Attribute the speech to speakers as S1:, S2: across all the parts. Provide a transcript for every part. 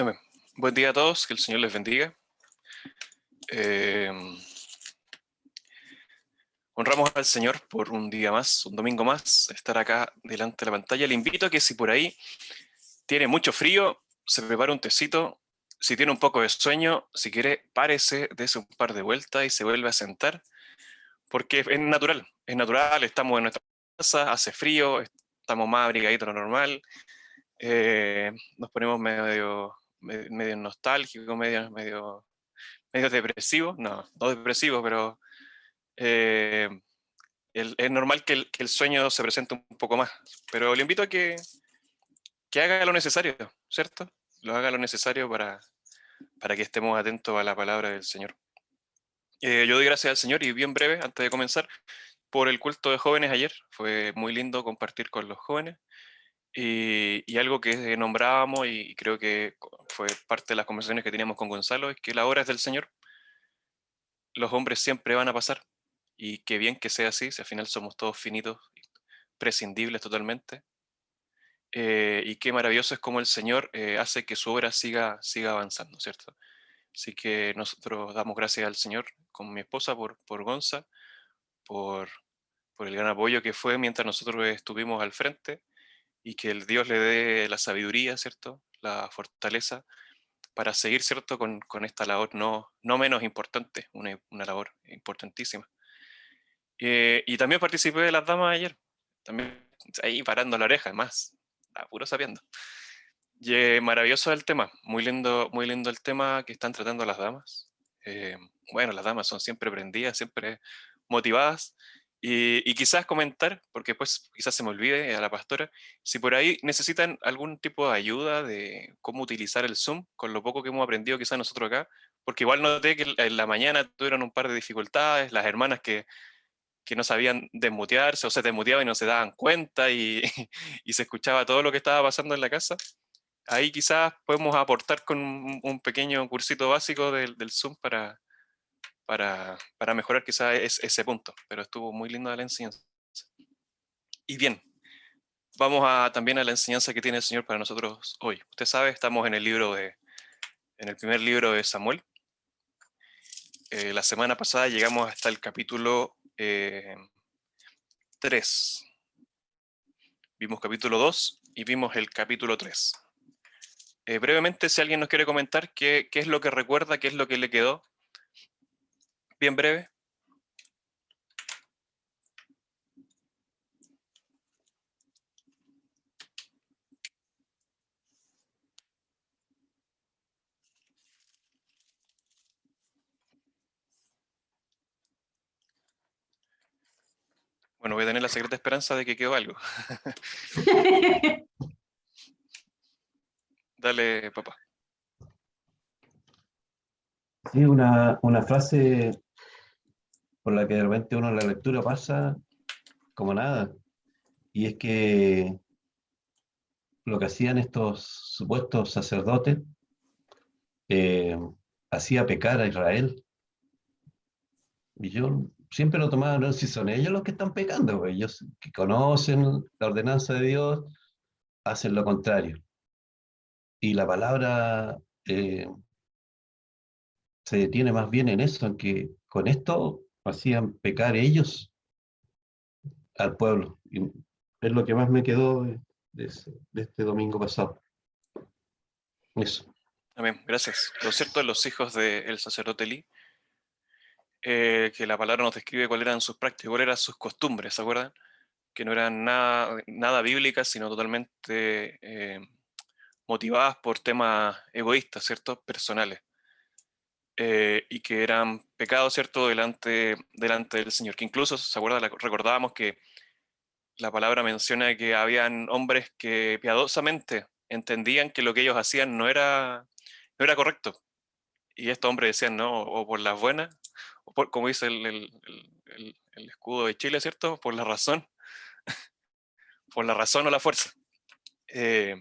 S1: Amén. Buen día a todos, que el Señor les bendiga. Eh, Honramos al Señor por un día más, un domingo más, estar acá delante de la pantalla. Le invito a que si por ahí tiene mucho frío, se prepare un tecito. Si tiene un poco de sueño, si quiere, párese, dése un par de vueltas y se vuelve a sentar, porque es natural, estamos en nuestra casa, hace frío, estamos más abrigaditos de lo normal, nos ponemos medio nostálgicos, medio depresivo, no depresivo, pero eh, es normal que el sueño se presente un poco más. Pero le invito a que haga lo necesario, ¿cierto? Lo haga lo necesario para que estemos atentos a la palabra del Señor. Yo doy gracias al Señor y bien breve, antes de comenzar, por el culto de jóvenes ayer. Fue muy lindo compartir con los jóvenes. Y algo que nombrábamos y creo que fue parte de las conversaciones que teníamos con Gonzalo, es que la obra es del Señor. Los hombres siempre van a pasar, y qué bien que sea así, si al final somos todos finitos, prescindibles totalmente, y qué maravilloso es como el Señor hace que su obra siga avanzando, ¿cierto? Así que nosotros damos gracias al Señor con mi esposa por Gonza, por, por el gran apoyo que fue mientras nosotros estuvimos al frente, y que el Dios le dé la sabiduría, ¿cierto? La fortaleza para seguir, ¿cierto? Con esta labor no menos importante, una labor importantísima. Y también participé de las damas ayer, también ahí parando la oreja, más, a puro sabiendo. Y maravilloso el tema, muy lindo el tema que están tratando las damas. Eh, bueno, las damas son siempre prendidas, siempre motivadas. Y quizás comentar, porque pues quizás se me olvide a la pastora, si por ahí necesitan algún tipo de ayuda de cómo utilizar el Zoom, con lo poco que hemos aprendido quizás nosotros acá, porque igual noté que en la mañana tuvieron un par de dificultades, las hermanas que no sabían desmutearse o se desmuteaban y no se daban cuenta y, y se escuchaba todo lo que estaba pasando en la casa. Ahí quizás podemos aportar con un pequeño cursito básico del Zoom para mejorar quizás ese punto, pero estuvo muy linda la enseñanza. Y bien, vamos también a la enseñanza que tiene el Señor para nosotros hoy. Usted sabe, estamos en en el primer libro de Samuel. La semana pasada llegamos hasta el capítulo 3. Vimos capítulo 2 y vimos el capítulo 3. Brevemente, si alguien nos quiere comentar qué es lo que recuerda, qué es lo que le quedó, bien breve. Bueno, voy a tener la secreta esperanza de que quedó algo. Dale, papá.
S2: Sí, una frase por la que de repente uno en la lectura pasa como nada, y es que lo que hacían estos supuestos sacerdotes eh, hacía pecar a Israel, y yo siempre lo tomaba, no, si son ellos los que están pecando, pues ellos que conocen la ordenanza de Dios, hacen lo contrario. Y la palabra se detiene más bien en eso, en que con esto hacían pecar ellos al pueblo. Y es lo que más me quedó de este domingo pasado. Eso.
S1: Amén, gracias. Lo cierto, los hijos del sacerdote Elí, que la palabra nos describe cuáles eran sus prácticas, cuáles eran sus costumbres, ¿se acuerdan? Que no eran nada bíblicas, sino totalmente motivadas por temas egoístas, ¿cierto? Personales. Y que eran pecados, ¿cierto? Delante del Señor. Que incluso, ¿se acuerdan? Recordábamos que la palabra menciona que habían hombres que piadosamente entendían que lo que ellos hacían no era correcto. Y estos hombres decían, no, o por las buenas, o como dice el escudo de Chile, ¿cierto? Por la razón o la fuerza. Eh,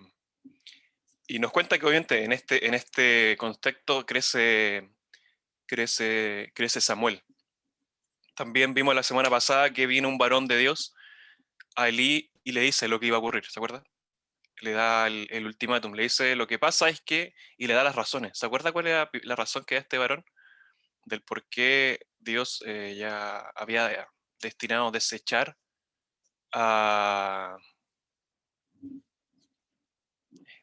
S1: y nos cuenta que obviamente en este contexto crece Samuel. También vimos la semana pasada que vino un varón de Dios a Elí y le dice lo que iba a ocurrir, ¿se acuerda? le da el ultimátum, le dice lo que pasa es que, y le da las razones. ¿Se acuerda cuál era la razón que da este varón? Del por qué Dios ya había destinado a desechar a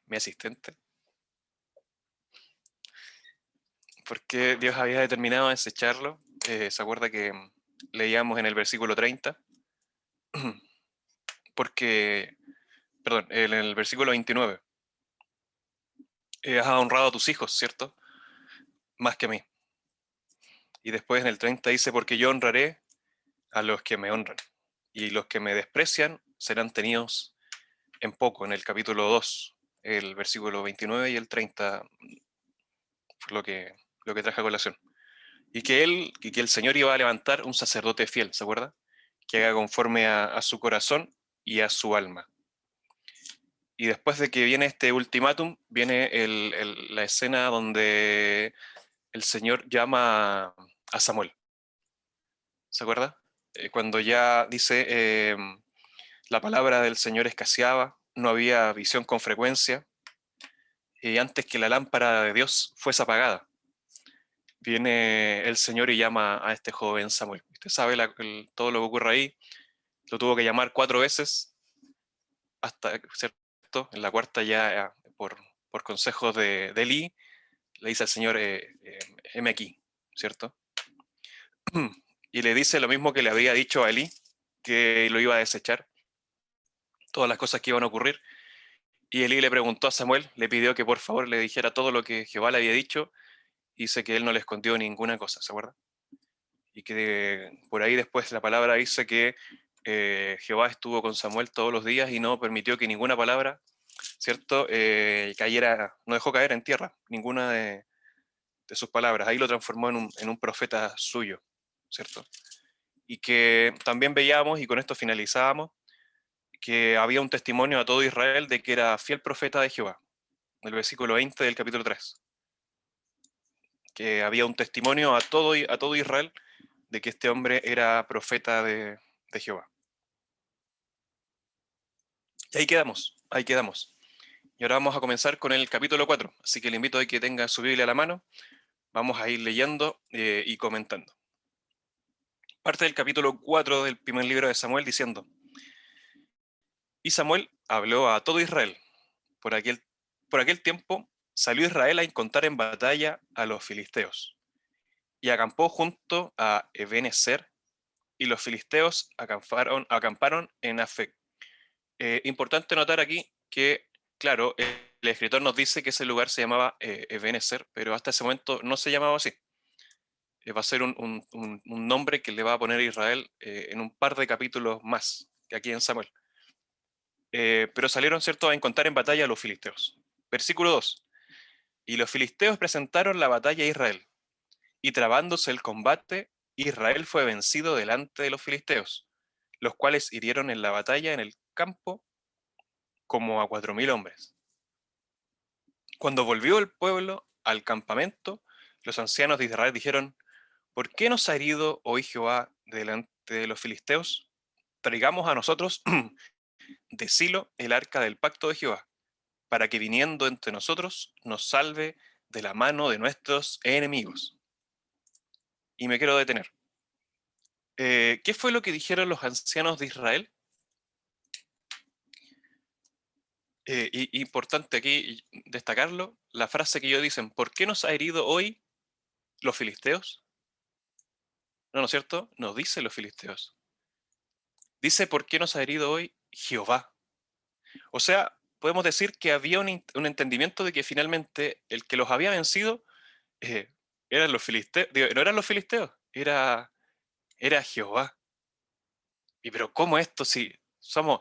S1: mi asistente. ¿Por qué Dios había determinado desecharlo? ¿Se acuerda que leíamos en el versículo 30? Porque, perdón, en el versículo 29, has honrado a tus hijos, ¿cierto? Más que a mí. Y después en el 30 dice, porque yo honraré a los que me honran, y los que me desprecian serán tenidos en poco. En el capítulo 2, el versículo 29 y el 30 fue lo que traje a colación. Y que el Señor iba a levantar un sacerdote fiel, ¿se acuerda? Que haga conforme a su corazón y a su alma. Y después de que viene este ultimátum, viene la escena donde el Señor llama a Samuel. ¿Se acuerda? Cuando ya dice, la palabra del Señor escaseaba, no había visión con frecuencia, y antes que la lámpara de Dios fuese apagada, viene el Señor y llama a este joven Samuel. Usted sabe todo lo que ocurre ahí, lo tuvo que llamar 4 veces, hasta, ¿cierto? En la cuarta ya, por consejos de Elí, le dice al Señor, heme aquí, ¿cierto? Y le dice lo mismo que le había dicho a Elí, que lo iba a desechar, todas las cosas que iban a ocurrir. Y Elí le preguntó a Samuel, le pidió que por favor le dijera todo lo que Jehová le había dicho, y dice que él no le escondió ninguna cosa, ¿se acuerda? Y que por ahí después la palabra dice que Jehová estuvo con Samuel todos los días y no permitió que ninguna palabra, ¿cierto?, cayera, no dejó caer en tierra ninguna de sus palabras. Ahí lo transformó en un profeta suyo, ¿cierto? Y que también veíamos, y con esto finalizábamos, que había un testimonio a todo Israel de que era fiel profeta de Jehová, el versículo 20 del capítulo 3, que había un testimonio a todo Israel de que este hombre era profeta de Jehová. Y ahí quedamos, ahí quedamos. Y ahora vamos a comenzar con el capítulo 4, así que le invito a que tenga su Biblia a la mano, vamos a ir leyendo y comentando. Parte del capítulo 4 del primer libro de Samuel diciendo, y Samuel habló a todo Israel. Por aquel tiempo salió Israel a encontrar en batalla a los filisteos, y acampó junto a Ebenezer, y los filisteos acamparon en Afec. Importante notar aquí que, claro, el escritor nos dice que ese lugar se llamaba Ebenezer, pero hasta ese momento no se llamaba así. Va a ser un nombre que le va a poner a Israel en un par de capítulos más que aquí en Samuel. Pero salieron, ¿cierto?, a encontrar en batalla a los filisteos. Versículo 2. Y los filisteos presentaron la batalla a Israel, y trabándose el combate, Israel fue vencido delante de los filisteos, los cuales hirieron en la batalla en el campo como a 4.000 hombres. Cuando volvió el pueblo al campamento, los ancianos de Israel dijeron, ¿por qué nos ha herido hoy Jehová delante de los filisteos? Traigamos a nosotros de Silo el arca del pacto de Jehová, para que viniendo entre nosotros nos salve de la mano de nuestros enemigos. Y me quiero detener. ¿Qué fue lo que dijeron los ancianos de Israel? Importante aquí destacarlo, la frase que ellos dicen, ¿por qué nos ha herido hoy los filisteos? No, ¿no es cierto? No dice los filisteos. Dice, ¿por qué nos ha herido hoy Jehová? O sea, podemos decir que había un entendimiento de que finalmente el que los había vencido eh, eran los filisteos, digo, no eran los filisteos, era Jehová. Y pero ¿cómo esto si somos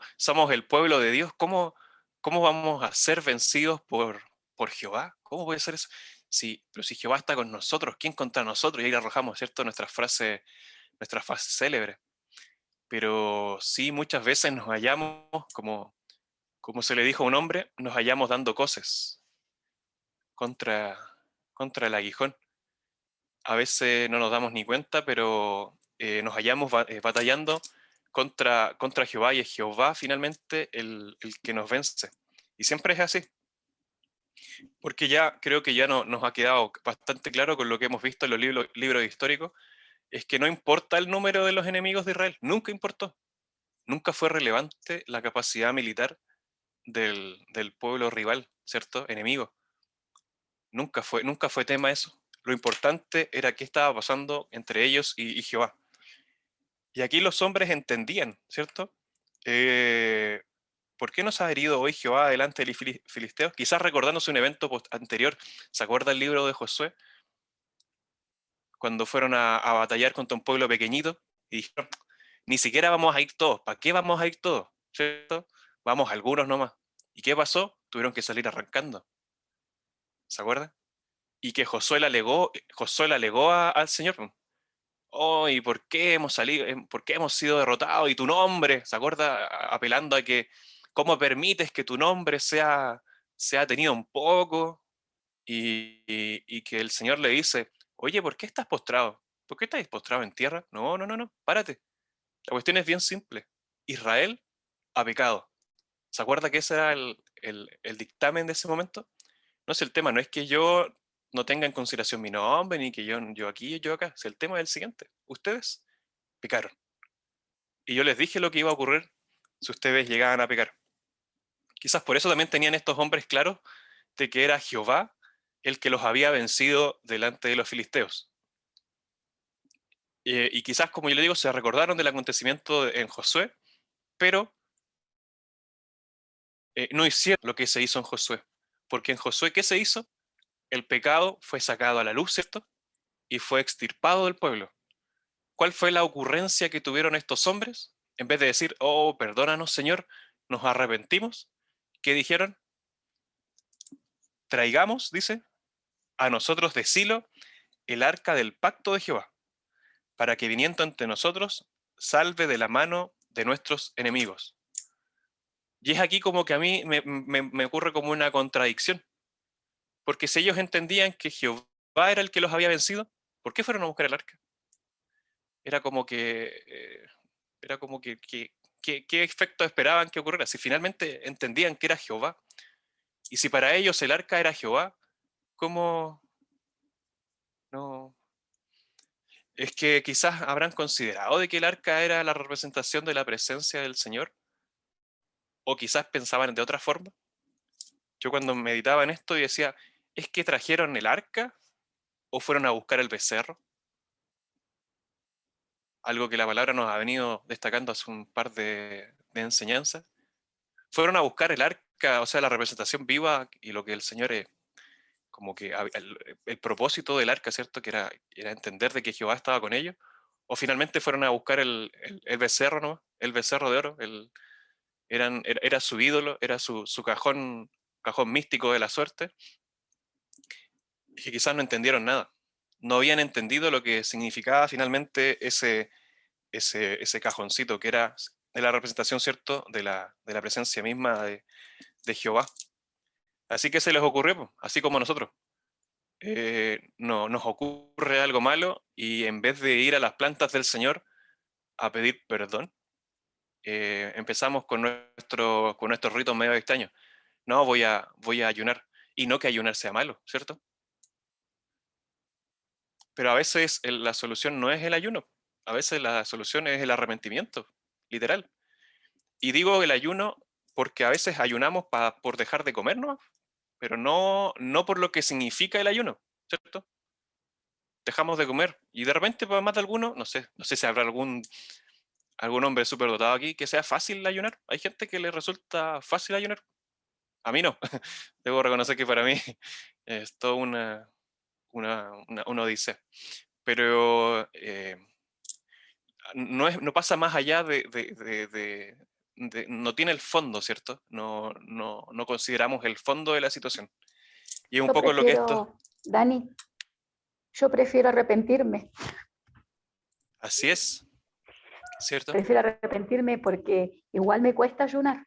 S1: el pueblo de Dios? ¿Cómo vamos a ser vencidos por Jehová? ¿Cómo puede ser eso? Pero si Jehová está con nosotros, ¿quién contra nosotros? Y ahí arrojamos, ¿cierto?, nuestra frase célebre. Pero sí, muchas veces nos hallamos, como se le dijo a un hombre, nos hallamos dando coces contra, contra el aguijón. A veces no nos damos ni cuenta, pero nos hallamos batallando contra Jehová, y es Jehová finalmente el que nos vence. Y siempre es así. Porque ya creo que ya nos ha quedado bastante claro con lo que hemos visto en los libros históricos, es que no importa el número de los enemigos de Israel, nunca importó. Nunca fue relevante la capacidad militar del pueblo rival, ¿cierto? Enemigo. Nunca fue tema eso. Lo importante era qué estaba pasando entre ellos y Jehová. Y aquí los hombres entendían, ¿cierto? Eh, ¿Por qué nos ha herido hoy Jehová delante de los filisteos? Quizás recordándose un evento anterior. ¿Se acuerda el libro de Josué? Cuando fueron a batallar contra un pueblo pequeñito y dijeron, ni siquiera vamos a ir todos. ¿Para qué vamos a ir todos? ¿Cierto? Vamos algunos nomás. ¿Y qué pasó? Tuvieron que salir arrancando. ¿Se acuerda? Y que Josué le alegó al Señor. Oh, ¿y por qué hemos salido? ¿Por qué hemos sido derrotados? Y tu nombre, ¿se acuerda? Apelando a que, ¿cómo permites que tu nombre sea tenido un poco? Y que el Señor le dice, oye, ¿por qué estás postrado? ¿Por qué estás postrado en tierra? No, no, no, no, párate. La cuestión es bien simple. Israel ha pecado. ¿Se acuerda que ese era el dictamen de ese momento? No es el tema, no es que yo no tenga en consideración mi nombre, ni que yo aquí y yo acá. Si el tema es el siguiente. Ustedes pecaron. Y yo les dije lo que iba a ocurrir si ustedes llegaban a pecar. Quizás por eso también tenían estos hombres claros de que era Jehová el que los había vencido delante de los filisteos. Y quizás, como yo le digo, se recordaron del acontecimiento en Josué, pero no hicieron lo que se hizo en Josué. Porque en Josué, ¿qué se hizo? El pecado fue sacado a la luz, ¿cierto? Y fue extirpado del pueblo. ¿Cuál fue la ocurrencia que tuvieron estos hombres? En vez de decir, oh, perdónanos, Señor, nos arrepentimos, ¿qué dijeron? Traigamos, dice, a nosotros de Silo el arca del pacto de Jehová, para que viniendo ante nosotros, salve de la mano de nuestros enemigos. Y es aquí como que a mí me ocurre como una contradicción, porque si ellos entendían que Jehová era el que los había vencido, ¿por qué fueron a buscar el arca? Era como que, ¿qué efecto esperaban que ocurriera? Si finalmente entendían que era Jehová, y si para ellos el arca era Jehová, ¿cómo no? Es que quizás habrán considerado de que el arca era la representación de la presencia del Señor, o quizás pensaban de otra forma. Yo cuando meditaba en esto y decía, ¿es que trajeron el arca o fueron a buscar el becerro? Algo que la palabra nos ha venido destacando hace un par de enseñanzas. Fueron a buscar el arca, o sea, la representación viva y lo que el Señor es, como que el propósito del arca, ¿cierto? Que era entender de que Jehová estaba con ellos. O finalmente fueron a buscar el becerro, ¿no? El becerro de oro, era su ídolo, era su cajón místico de la suerte, que quizás no entendieron nada. No habían entendido lo que significaba finalmente ese cajoncito, que era de la representación, ¿cierto?, de la presencia misma de Jehová. Así que se les ocurrió, pues, así como a nosotros. No, nos ocurre algo malo y en vez de ir a las plantas del Señor a pedir perdón, empezamos con nuestros ritos medio extraños. No, voy a ayunar. Y no que ayunar sea malo, ¿cierto? Pero a veces la solución no es el ayuno. A veces la solución es el arrepentimiento, literal. Y digo el ayuno porque a veces ayunamos por dejar de comer, ¿no? Pero no por lo que significa el ayuno, ¿cierto? Dejamos de comer. Y de repente, para más de alguno, no sé si habrá algún hombre superdotado aquí que sea fácil ayunar. Hay gente que le resulta fácil ayunar. A mí no. Debo reconocer que para mí es toda una odisea. Pero no pasa más allá no tiene el fondo, ¿cierto? No consideramos el fondo de la situación. Y es un
S3: Yo
S1: poco lo que esto,
S3: prefiero, Dani, yo prefiero arrepentirme.
S1: así es, ¿cierto?
S3: Prefiero arrepentirme porque igual me cuesta ayunar.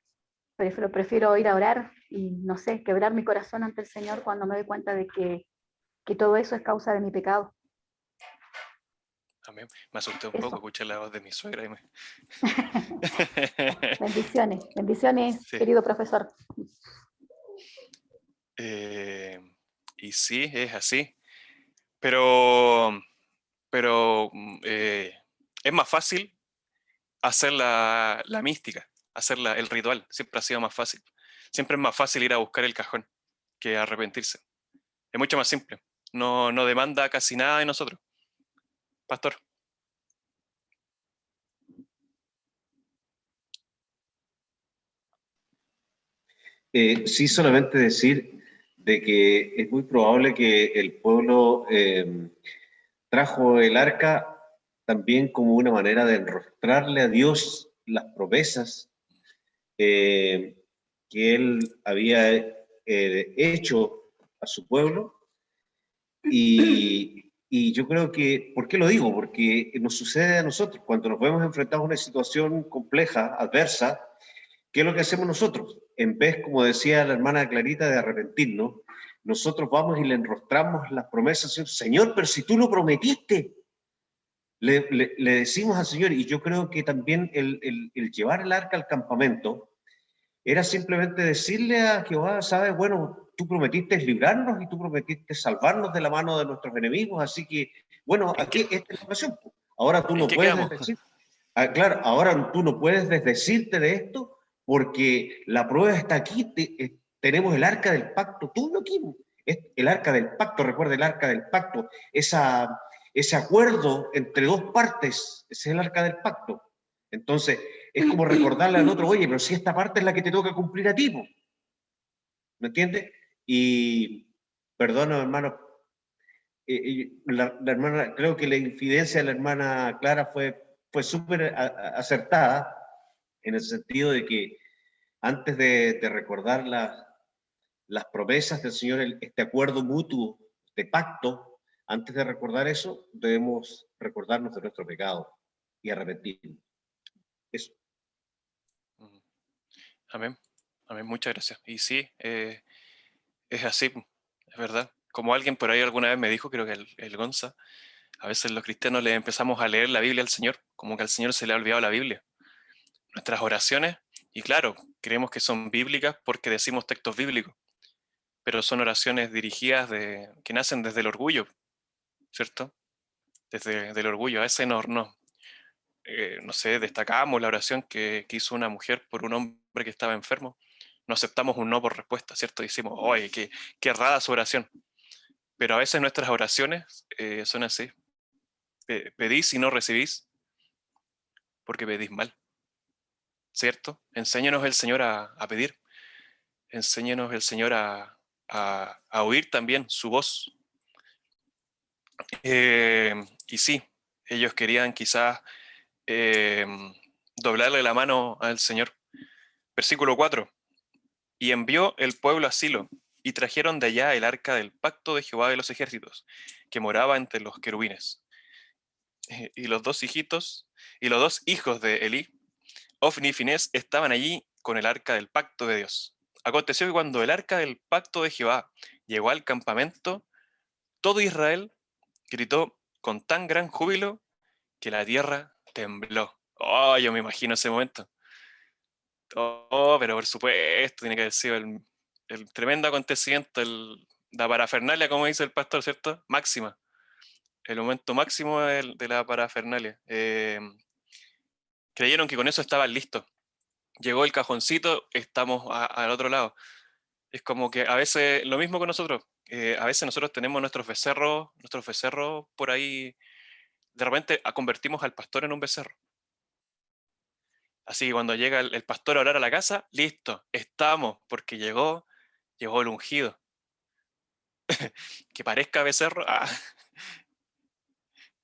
S3: Prefiero ir a orar y, no sé, quebrar mi corazón ante el Señor cuando me doy cuenta de que todo eso es causa de mi pecado.
S1: También me asusté un poco,
S3: Eso.
S1: escuché la voz de mi suegra y me...
S3: Bendiciones, bendiciones,
S1: Sí,
S3: querido profesor.
S1: Eh, y sí, es así. Pero, pero es más fácil hacer la mística, hacer el ritual. Siempre ha sido más fácil. Siempre es más fácil ir a buscar el cajón que arrepentirse. Es mucho más simple. No, no demanda casi nada de nosotros. Pastor.
S4: Sí, solamente decir de que es muy probable que el pueblo trajo el arca también como una manera de enrostrarle a Dios las promesas eh, que él había hecho a su pueblo. Y yo creo que, ¿por qué lo digo? Porque nos sucede a nosotros, cuando nos vemos enfrentados a una situación compleja, adversa, ¿qué es lo que hacemos nosotros? En vez, como decía la hermana Clarita, de arrepentirnos, nosotros vamos y le enrostramos las promesas, Señor, pero si tú lo prometiste, le decimos al Señor, y yo creo que también el llevar el arca al campamento era simplemente decirle a Jehová, sabes, bueno, tú prometiste librarnos y tú prometiste salvarnos de la mano de nuestros enemigos, así que, bueno, aquí esta es la oración. Ahora tú
S1: ¿En
S4: no
S1: qué
S4: puedes
S1: quedamos?
S4: decir, claro, ahora tú no puedes desdecirte de esto porque la prueba está aquí, tenemos el arca del pacto, tú no aquí, es el arca del pacto, recuerda el arca del pacto, ese acuerdo entre dos partes, ese es el arca del pacto. Entonces, es como recordarle al otro, oye, pero si esta parte es la que te toca cumplir a ti, ¿me entiendes? Y, perdona, hermano, la hermana, creo que la infidencia de la hermana Clara fue súper acertada, en el sentido de que antes de recordar las promesas del Señor, este acuerdo mutuo de pacto, antes de recordar eso, debemos recordarnos de nuestro pecado y arrepentirnos. Eso.
S1: Amén. Amén. Muchas gracias. Y sí, es así, es verdad. Como alguien por ahí alguna vez me dijo, creo que el Gonza, a veces los cristianos le empezamos a leer la Biblia al Señor, como que al Señor se le ha olvidado la Biblia. Nuestras oraciones, y claro, creemos que son bíblicas porque decimos textos bíblicos, pero son oraciones dirigidas que nacen desde el orgullo, ¿cierto? Desde el orgullo. A veces no sé, destacamos la oración que hizo una mujer por un hombre que estaba enfermo. No aceptamos un no por respuesta, ¿cierto? Decimos, oye, qué errada su oración. Pero a veces nuestras oraciones son así. Pedís y no recibís porque pedís mal, ¿cierto? Enséñanos el Señor a pedir. Enséñanos el Señor a oír también su voz. Y sí, ellos querían quizás eh, doblarle la mano al Señor. Versículo 4. Y envió el pueblo a Silo, y trajeron de allá el arca del pacto de Jehová de los ejércitos, que moraba entre los querubines. Y los dos hijos de Elí, Ofni y Finés, estaban allí con el arca del pacto de Dios. Aconteció que cuando el arca del pacto de Jehová llegó al campamento, todo Israel gritó con tan gran júbilo que la tierra tembló. Oh, yo me imagino ese momento. Oh, pero por supuesto, tiene que haber sido el tremendo acontecimiento, la parafernalia, como dice el pastor, ¿cierto? Máxima. El momento máximo de la parafernalia. Creyeron que con eso estaban listos. Llegó el cajoncito, estamos al otro lado. Es como que a veces, lo mismo con nosotros, a veces nosotros tenemos nuestros becerros por ahí, de repente convertimos al pastor en un becerro. Así que cuando llega el pastor a orar a la casa, listo, estamos, porque llegó el ungido. Que parezca becerro,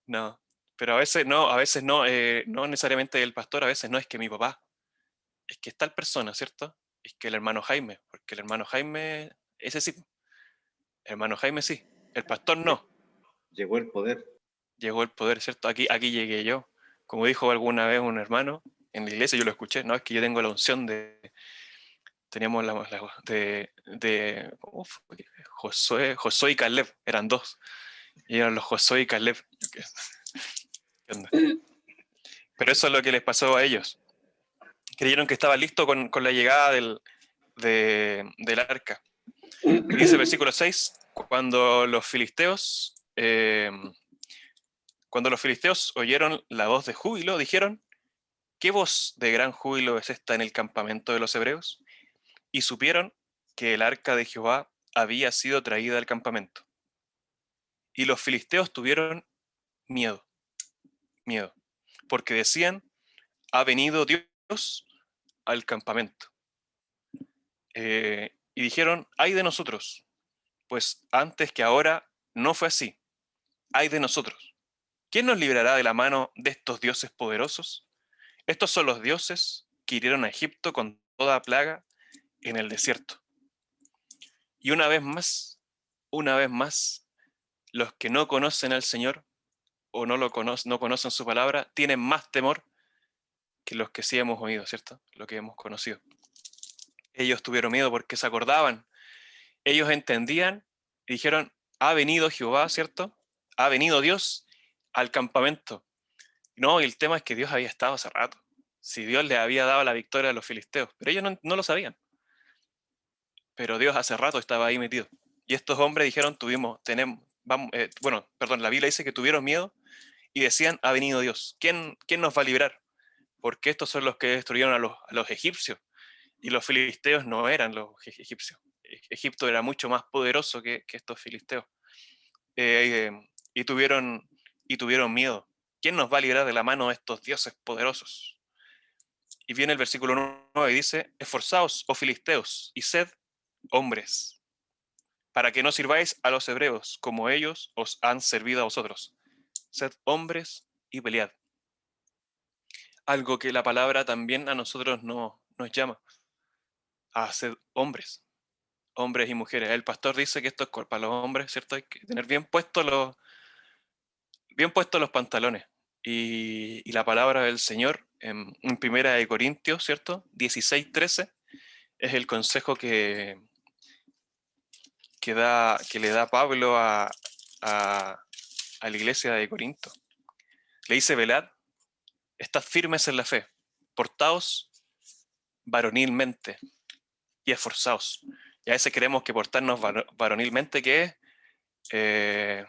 S1: no. Pero a veces no, no necesariamente el pastor, a veces no es que mi papá, es que es tal persona, ¿cierto? Es que el hermano Jaime, porque el hermano Jaime, ese sí, el hermano Jaime sí, el pastor no.
S4: Llegó el poder.
S1: Llegó el poder, ¿cierto? Aquí llegué yo. Como dijo alguna vez un hermano en la iglesia, yo lo escuché, no, es que yo tengo la unción teníamos ¿cómo fue? Josué y Caleb, eran dos. Y eran los Josué y Caleb. ¿Qué onda? Pero eso es lo que les pasó a ellos. Creyeron que estaba listo con la llegada del arca. Dice versículo 6, cuando los filisteos oyeron la voz de júbilo, dijeron, ¿qué voz de gran júbilo es esta en el campamento de los hebreos? Y supieron que el arca de Jehová había sido traída al campamento. Y los filisteos tuvieron miedo, porque decían, ha venido Dios al campamento. Y dijeron, ay de nosotros, pues antes que ahora no fue así, ay de nosotros. ¿Quién nos librará de la mano de estos dioses poderosos? Estos son los dioses que hirieron a Egipto con toda plaga en el desierto. Y una vez más, los que no conocen al Señor o no conocen su palabra, tienen más temor que los que sí hemos oído, ¿cierto? Lo que hemos conocido. Ellos tuvieron miedo porque se acordaban. Ellos entendían y dijeron, ha venido Jehová, ¿cierto? Ha venido Dios al campamento. No, y el tema es que Dios había estado hace rato. Si Dios les había dado la victoria a los filisteos, pero ellos no lo sabían. Pero Dios hace rato estaba ahí metido. Y estos hombres dijeron, la Biblia dice que tuvieron miedo y decían, ha venido Dios. ¿Quién nos va a librar? Porque estos son los que destruyeron a los egipcios. Y los filisteos no eran los egipcios. Egipto era mucho más poderoso que estos filisteos. Y tuvieron miedo. ¿Quién nos va a librar de la mano de estos dioses poderosos? Y viene el versículo 9 y dice, esforzaos, oh filisteos, y sed hombres, para que no sirváis a los hebreos, como ellos os han servido a vosotros. Sed hombres y pelead. Algo que la palabra también a nosotros nos llama, a ser hombres y mujeres. El pastor dice que esto es para los hombres, ¿cierto? Hay que tener bien puestos los pantalones. Y la palabra del Señor en Primera de Corintios, ¿cierto? 16:13 es el consejo que le da Pablo a la iglesia de Corinto. Le dice, velad, estad firmes en la fe, portaos varonilmente y esforzaos. Y a veces creemos que portarnos varonilmente, ¿qué es?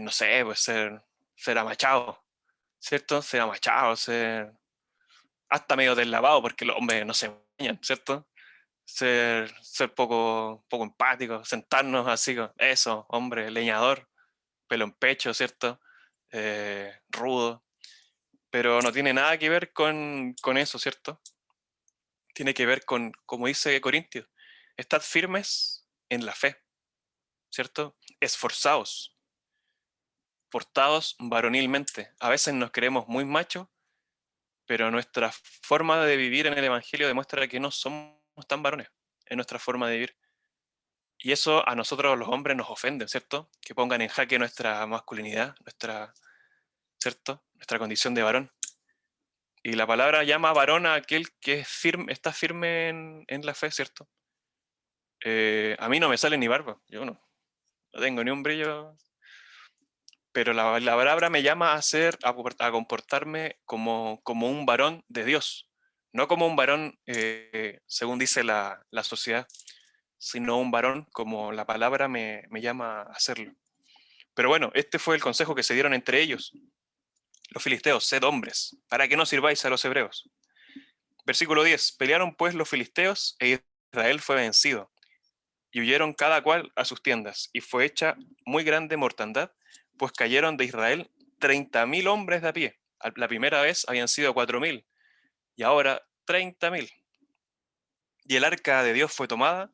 S1: No sé, pues ser amachado, ¿cierto? Ser amachado, ser hasta medio deslavado, porque los hombres no se bañan, ¿cierto? Ser poco empático, sentarnos así, eso, hombre, leñador, pelo en pecho, ¿cierto? Rudo, pero no tiene nada que ver con eso, ¿cierto? Tiene que ver con, como dice Corintios, estad firmes en la fe, ¿cierto? Esforzaos, portados varonilmente. A veces nos creemos muy machos, pero nuestra forma de vivir en el Evangelio demuestra que no somos tan varones en nuestra forma de vivir. Y eso a nosotros los hombres nos ofende, ¿cierto? Que pongan en jaque nuestra masculinidad, ¿cierto? Nuestra condición de varón. Y la palabra llama varón a aquel que es firme, está firme en la fe, ¿cierto? A mí no me sale ni barba, yo no tengo ni un brillo, pero la palabra me llama a comportarme como un varón de Dios, no como un varón según dice la sociedad, sino un varón como la palabra me llama a hacerlo. Pero bueno, este fue el consejo que se dieron entre ellos. Los filisteos, sed hombres, para que no sirváis a los hebreos. Versículo 10. Pelearon pues los filisteos e Israel fue vencido. Y huyeron cada cual a sus tiendas, y fue hecha muy grande mortandad, pues cayeron de Israel 30.000 hombres de a pie. La primera vez habían sido 4.000, y ahora 30.000. Y el arca de Dios fue tomada,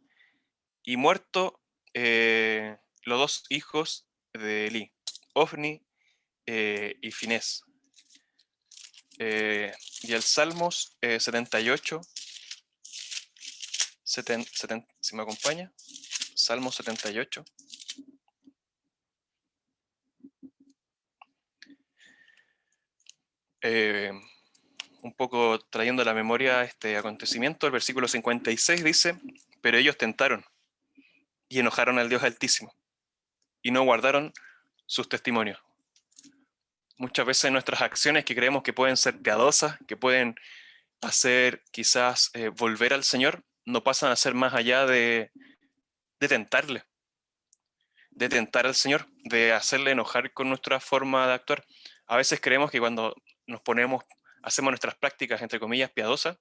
S1: y muerto los dos hijos de Elí, Ofni y Finés. Y el Salmos 78, si me acompaña, Salmo 78. Un poco trayendo a la memoria este acontecimiento, el versículo 56 dice, pero ellos tentaron y enojaron al Dios Altísimo y no guardaron sus testimonios. Muchas veces nuestras acciones que creemos que pueden ser piadosas, que pueden hacer quizás volver al Señor, no pasan a ser más allá de de tentarle, de tentar al Señor, de hacerle enojar con nuestra forma de actuar. A veces creemos que cuando nos ponemos, hacemos nuestras prácticas, entre comillas, piadosas,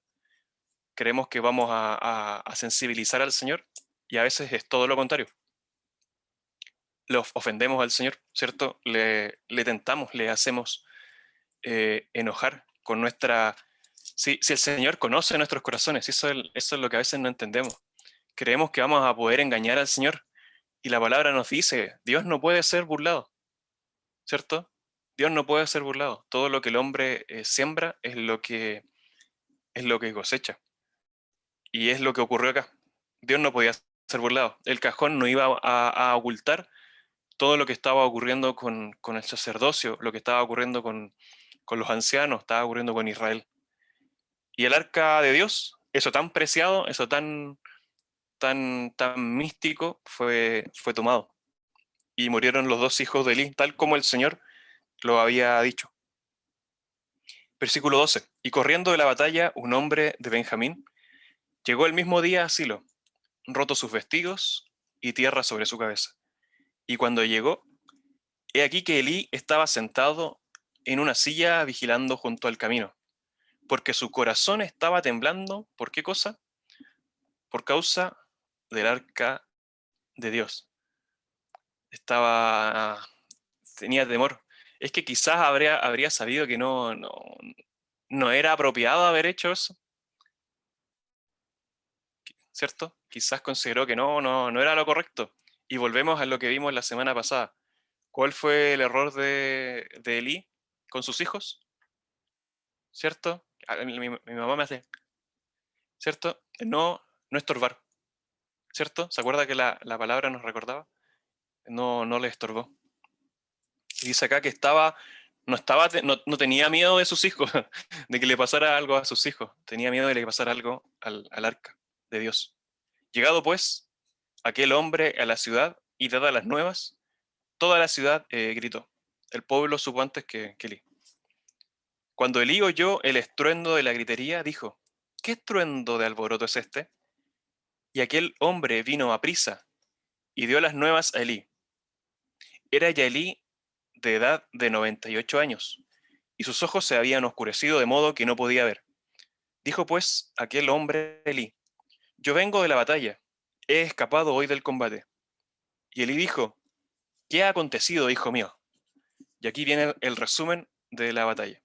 S1: creemos que vamos a sensibilizar al Señor, y a veces es todo lo contrario. Le ofendemos al Señor, ¿cierto? Le tentamos, le hacemos enojar con nuestra... Si el Señor conoce nuestros corazones, eso es lo que a veces no entendemos. Creemos que vamos a poder engañar al Señor, y la palabra nos dice, Dios no puede ser burlado, ¿cierto? Dios no puede ser burlado. Todo lo que el hombre siembra es lo que cosecha. Y es lo que ocurrió acá. Dios no podía ser burlado. El cajón no iba a ocultar todo lo que estaba ocurriendo con el sacerdocio, lo que estaba ocurriendo con los ancianos, estaba ocurriendo con Israel. Y el arca de Dios, eso tan preciado, eso tan místico, fue tomado. Y murieron los dos hijos de Elí, tal como el Señor lo había dicho. Versículo 12. Y corriendo de la batalla, un hombre de Benjamín llegó el mismo día a Silo, roto sus vestidos y tierra sobre su cabeza. Y cuando llegó, he aquí que Elí estaba sentado en una silla vigilando junto al camino, porque su corazón estaba temblando. ¿Por qué cosa? Por causa del arca de Dios. Tenía temor. Es que quizás habría sabido que no era apropiado haber hecho eso, ¿cierto? Quizás consideró que no era lo correcto. Y volvemos a lo que vimos la semana pasada. ¿Cuál fue el error de Elí con sus hijos? ¿Cierto? Mi mamá me hace, ¿cierto? No estorbar, ¿cierto? ¿Se acuerda que la palabra nos recordaba? No le estorbó. Y dice acá que no tenía miedo de sus hijos, de que le pasara algo a sus hijos. Tenía miedo de que le pasara algo al arca de Dios. Llegado pues aquel hombre a la ciudad y dadas las nuevas, toda la ciudad gritó. El pueblo supo antes que Elí. Cuando Elí oyó el estruendo de la gritería, dijo, ¿qué estruendo de alboroto es este? Y aquel hombre vino a prisa y dio las nuevas a Elí. Era ya Elí de edad de 98 años, y sus ojos se habían oscurecido de modo que no podía ver. Dijo pues aquel hombre a Elí, yo vengo de la batalla, he escapado hoy del combate. Y Elí dijo, ¿qué ha acontecido, hijo mío? Y aquí viene el resumen de la batalla.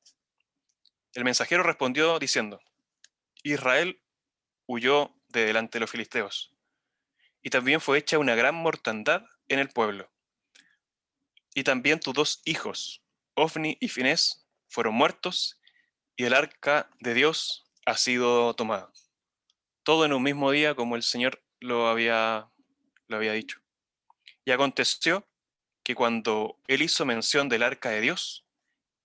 S1: El mensajero respondió diciendo, Israel huyó de delante de los filisteos, y también fue hecha una gran mortandad en el pueblo. Y también tus dos hijos, Ofni y Finés, fueron muertos, y el arca de Dios ha sido tomada. Todo en un mismo día, como el Señor lo había dicho. Y aconteció que cuando él hizo mención del arca de Dios,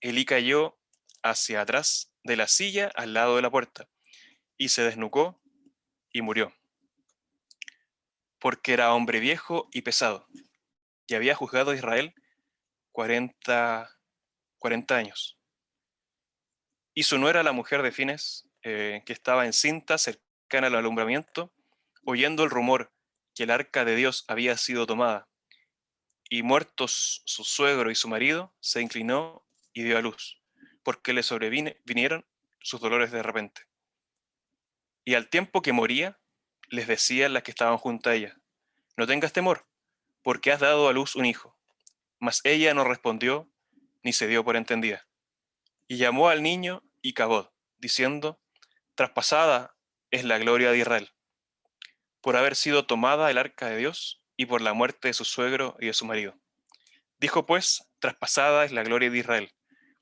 S1: Elí cayó hacia atrás de la silla al lado de la puerta, y se desnucó y murió, porque era hombre viejo y pesado, y había juzgado a Israel 40 años. Y su nuera, la mujer de Fines, que estaba encinta cercana al alumbramiento, oyendo el rumor que el arca de Dios había sido tomada, y muertos su suegro y su marido, se inclinó y dio a luz, porque le sobrevinieron sus dolores de repente. Y al tiempo que moría, les decían las que estaban junto a ella, no tengas temor, porque has dado a luz un hijo. Mas ella no respondió, ni se dio por entendida. Y llamó al niño Icabod, diciendo, traspasada es la gloria de Israel, por haber sido tomada el arca de Dios y por la muerte de su suegro y de su marido. Dijo pues, traspasada es la gloria de Israel,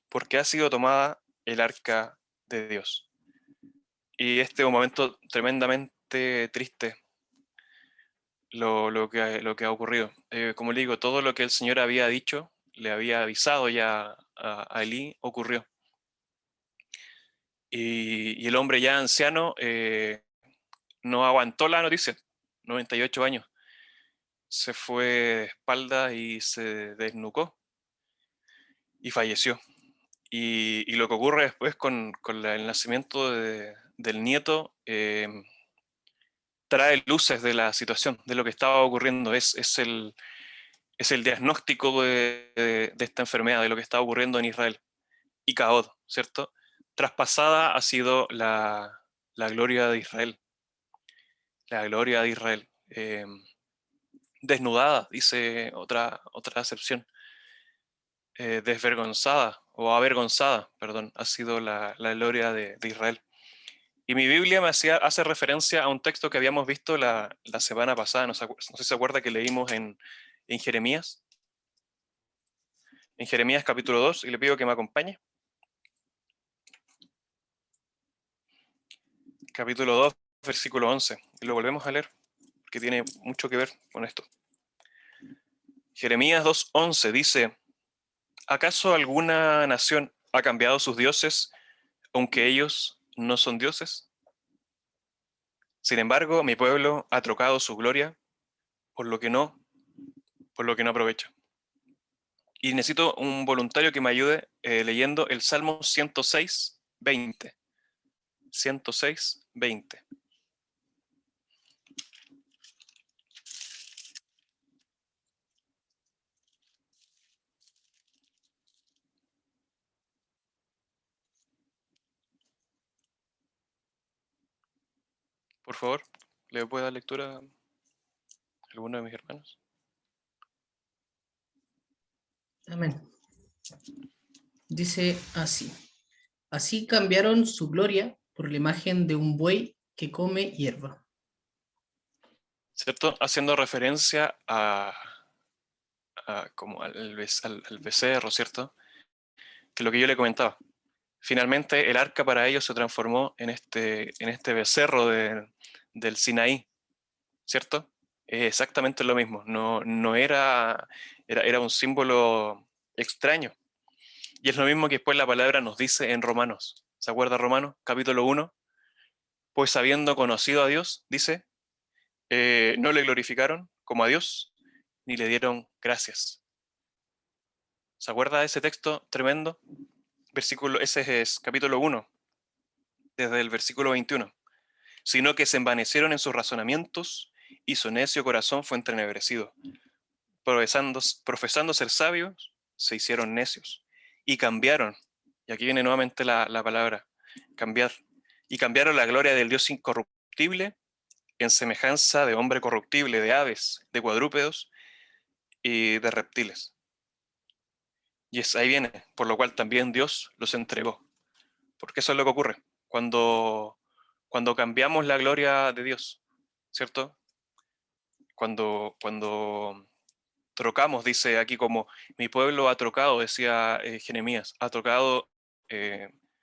S1: porque ha sido tomada el arca de Dios. Y este es un momento tremendamente triste, lo que ha ocurrido. Como le digo, todo lo que el Señor había dicho, le había avisado ya a Elí, ocurrió. Y el hombre ya anciano no aguantó la noticia, 98 años. Se fue de espaldas y se desnucó y falleció. Y lo que ocurre después con el nacimiento del nieto, trae luces de la situación, de lo que estaba ocurriendo. Es el diagnóstico de esta enfermedad, de lo que estaba ocurriendo en Israel. Y Caod, ¿cierto? Traspasada ha sido la gloria de Israel. La gloria de Israel. Desnudada, dice otra acepción. Desvergonzada, o avergonzada, perdón, ha sido la gloria de Israel. Y mi Biblia hace referencia a un texto que habíamos visto la semana pasada, no sé si se acuerda que leímos en Jeremías. En Jeremías capítulo 2, y le pido que me acompañe. Capítulo 2, versículo 11. Y lo volvemos a leer, que tiene mucho que ver con esto. Jeremías 2:11 dice: ¿acaso alguna nación ha cambiado sus dioses, aunque ellos no son dioses? Sin embargo, mi pueblo ha trocado su gloria por lo que no aprovecha. Y necesito un voluntario que me ayude leyendo el Salmo 106:20. 106:20. Por favor, ¿le puede dar lectura a alguno de mis hermanos?
S5: Amén. Dice así: así cambiaron su gloria por la imagen de un buey que come hierba.
S1: ¿Cierto? Haciendo referencia como al becerro, ¿cierto? Que lo que yo le comentaba. Finalmente el arca para ellos se transformó en este becerro del Sinaí, ¿cierto? Es exactamente lo mismo. No era un símbolo extraño. Y es lo mismo que después la palabra nos dice en Romanos. ¿Se acuerda Romanos? Capítulo 1. Pues habiendo conocido a Dios, dice, no le glorificaron como a Dios, ni le dieron gracias. ¿Se acuerda de ese texto tremendo? Ese es capítulo 1, desde el versículo 21. Sino que se envanecieron en sus razonamientos y su necio corazón fue entenebrecido. Profesando ser sabios, se hicieron necios y cambiaron. Y aquí viene nuevamente la palabra, cambiar. Y cambiaron la gloria del Dios incorruptible en semejanza de hombre corruptible, de aves, de cuadrúpedos y de reptiles. Y ahí viene, por lo cual también Dios los entregó. Porque eso es lo que ocurre cuando cambiamos la gloria de Dios, ¿cierto? Cuando trocamos, dice aquí como mi pueblo ha trocado, decía Jeremías, ha trocado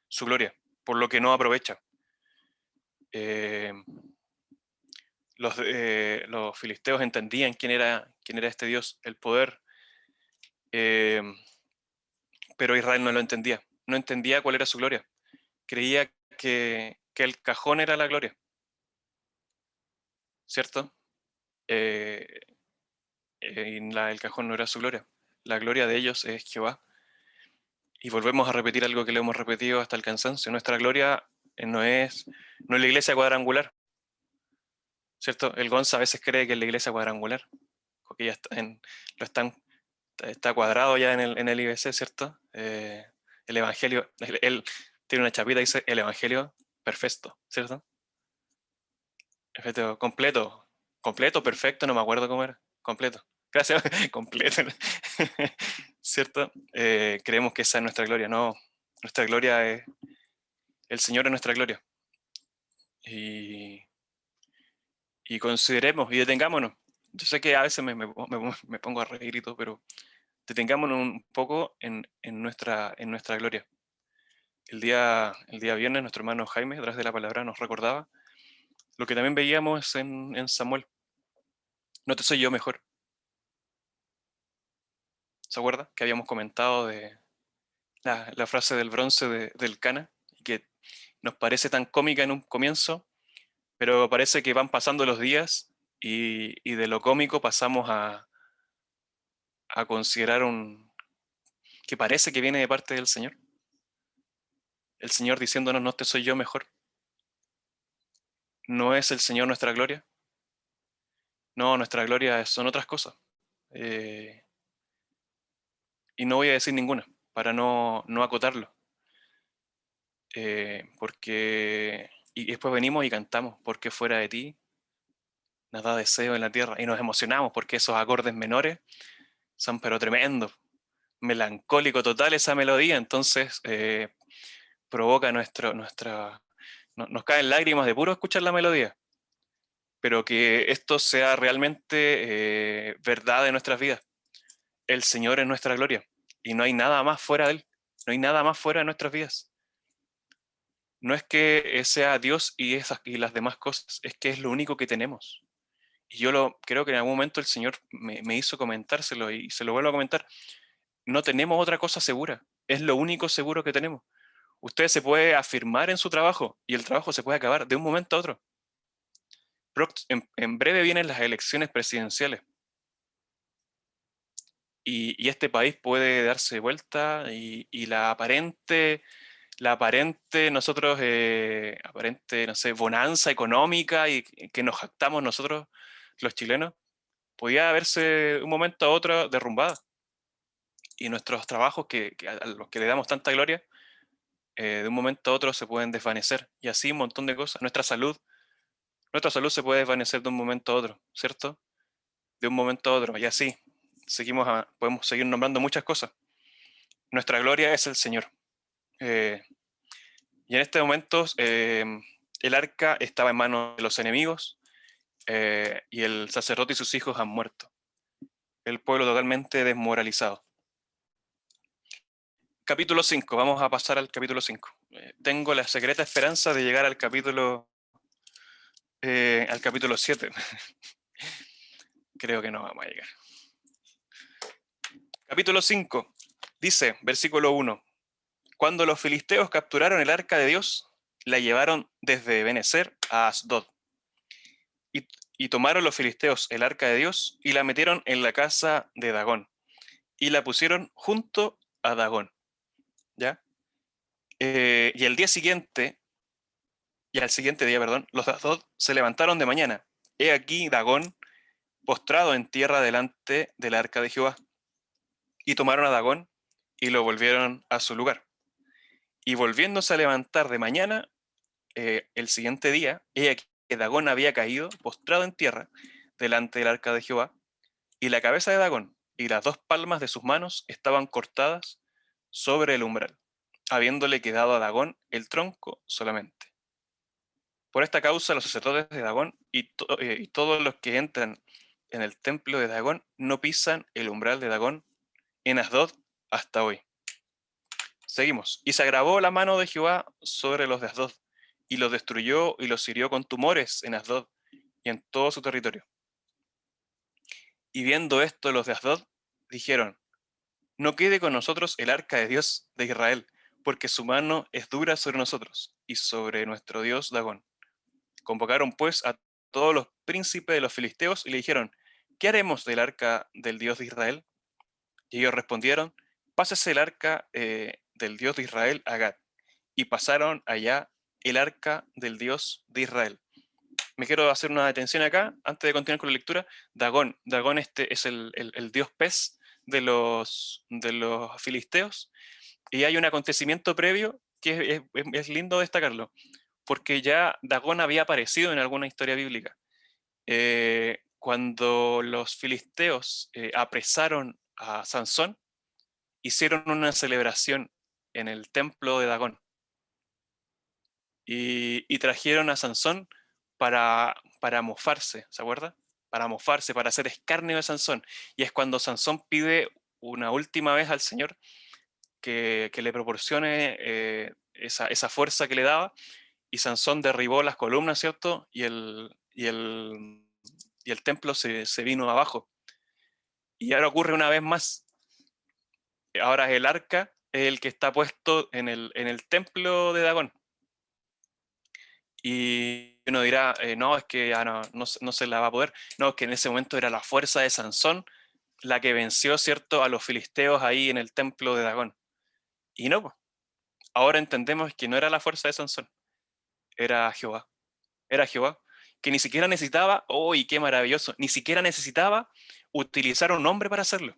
S1: su gloria, por lo que no aprovecha. Los filisteos entendían quién era este Dios, el poder, pero Israel no lo entendía, no entendía cuál era su gloria. Creía que el cajón era la gloria, ¿cierto? El cajón no era su gloria. La gloria de ellos es Jehová. Y volvemos a repetir algo que le hemos repetido hasta el cansancio. Nuestra gloria no es la iglesia cuadrangular, ¿cierto? El Gonza a veces cree que es la iglesia cuadrangular, porque ya está cuadrado ya en el IBC, ¿cierto? El evangelio, él tiene una chapita y dice el evangelio perfecto, ¿cierto? Perfecto, completo, perfecto, no me acuerdo cómo era, completo. Gracias, completo. ¿Cierto? Creemos que esa es nuestra gloria, no. Nuestra gloria es, el Señor es nuestra gloria. Y consideremos y detengámonos. Yo sé que a veces me pongo a reír y todo, pero detengámonos un poco en nuestra gloria. El día viernes, nuestro hermano Jaime, detrás de la palabra, nos recordaba lo que también veíamos en Samuel. No te soy yo mejor. ¿Se acuerda? Que habíamos comentado de la frase del bronce del Cana, que nos parece tan cómica en un comienzo, pero parece que van pasando los días y de lo cómico pasamos a considerar que parece que viene de parte del Señor. El Señor diciéndonos, no te soy yo mejor. ¿No es el Señor nuestra gloria? No, nuestra gloria son otras cosas. Y no voy a decir ninguna, para no acotarlo. Y después venimos y cantamos, porque fuera de ti nada deseo en la tierra. Y nos emocionamos porque esos acordes menores son pero tremendos. Melancólico total esa melodía, entonces provoca nos caen lágrimas de puro escuchar la melodía. Pero que esto sea realmente verdad de nuestras vidas. El Señor es nuestra gloria y no hay nada más fuera de Él, no hay nada más fuera de nuestras vidas. No es que sea Dios y las demás cosas, es que es lo único que tenemos. Y creo que en algún momento el Señor me hizo comentárselo y se lo vuelvo a comentar. No tenemos otra cosa segura, es lo único seguro que tenemos. Usted se puede afirmar en su trabajo y el trabajo se puede acabar de un momento a otro. En breve vienen las elecciones presidenciales y este país puede darse vuelta y nosotros, aparente, no sé, bonanza económica y que nos jactamos nosotros, los chilenos, podía verse de un momento a otro derrumbada. Y nuestros trabajos a los que le damos tanta gloria, de un momento a otro se pueden desvanecer. Y así un montón de cosas. Nuestra salud se puede desvanecer de un momento a otro, ¿cierto? De un momento a otro. Y así podemos seguir nombrando muchas cosas. Nuestra gloria es el Señor. Eh, y en este momento el arca estaba en manos de los enemigos y el sacerdote y sus hijos han muerto. El pueblo totalmente desmoralizado. Capítulo 5, vamos a pasar al capítulo 5. Tengo la secreta esperanza de llegar al capítulo 7. Creo que no vamos a llegar. Capítulo 5, dice, versículo 1, cuando los filisteos capturaron el arca de Dios, la llevaron desde Benecer a Asdod. Y tomaron los filisteos el arca de Dios y la metieron en la casa de Dagón. Y la pusieron junto a Dagón. ¿Ya? Y al siguiente día, los de Asdod se levantaron de mañana. He aquí Dagón postrado en tierra delante del arca de Jehová. Y tomaron a Dagón y lo volvieron a su lugar. Y volviéndose a levantar de mañana, el siguiente día, he aquí que Dagón había caído postrado en tierra delante del arca de Jehová, y la cabeza de Dagón y las dos palmas de sus manos estaban cortadas sobre el umbral, habiéndole quedado a Dagón el tronco solamente. Por esta causa los sacerdotes de Dagón y todos los que entran en el templo de Dagón no pisan el umbral de Dagón en Asdod hasta hoy. Seguimos. Y se agravó la mano de Jehová sobre los de Asdod, y los destruyó y los hirió con tumores en Asdod y en todo su territorio. Y viendo esto los de Asdod dijeron, no quede con nosotros el arca de Dios de Israel, porque su mano es dura sobre nosotros y sobre nuestro Dios Dagón. Convocaron pues a todos los príncipes de los filisteos y le dijeron, ¿qué haremos del arca del Dios de Israel? Y ellos respondieron, pásese el arca del Dios de Israel a Gad. Y pasaron allá el arca del Dios de Israel. Me quiero hacer una detención acá, antes de continuar con la lectura. Dagón este es el dios pez de los filisteos. Y hay un acontecimiento previo que es lindo destacarlo, porque ya Dagón había aparecido en alguna historia bíblica. Cuando los filisteos apresaron a Sansón, hicieron una celebración en el templo de Dagón y trajeron a Sansón para mofarse, ¿se acuerda? Para mofarse, para hacer escarnio de Sansón. Y es cuando Sansón pide una última vez al Señor que le proporcione esa fuerza que le daba, y Sansón derribó las columnas, ¿cierto? Y el templo se vino abajo. Y ahora ocurre una vez más. Ahora el arca es el que está puesto en el templo de Dagón. Y uno dirá, no, es que ya no se la va a poder. No, es que en ese momento era la fuerza de Sansón la que venció, ¿cierto?, a los filisteos ahí en el templo de Dagón. Y no, pues, ahora entendemos que no era la fuerza de Sansón, era Jehová. Era Jehová. que ni siquiera necesitaba, ¡uy, qué maravilloso! Ni siquiera necesitaba utilizar un hombre para hacerlo.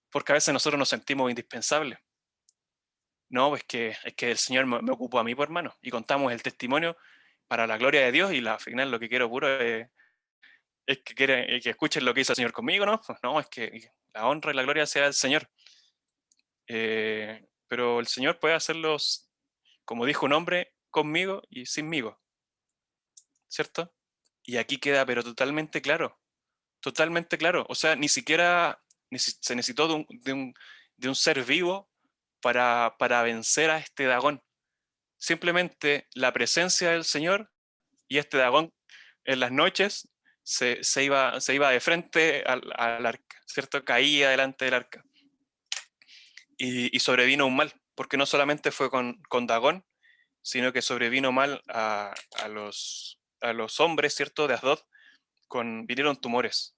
S1: Porque a veces nosotros nos sentimos indispensables. No, es que el Señor me ocupó a mí, por hermano, y contamos el testimonio para la gloria de Dios, y al final lo que quiero puro es que escuchen lo que hizo el Señor conmigo, ¿no? Pues no, es que la honra y la gloria sea del Señor. Pero el Señor puede hacerlos, como dijo un hombre, conmigo y sinmigo, ¿cierto? Y aquí queda, pero totalmente claro, totalmente claro. O sea, ni siquiera se necesitó de un ser vivo para vencer a este Dagón. Simplemente la presencia del Señor, y este Dagón en las noches se iba de frente al arca, ¿cierto? Caía delante del arca. Y sobrevino un mal, porque no solamente fue con Dagón, sino que sobrevino mal a los hombres, ¿cierto? De Asdod, vinieron tumores.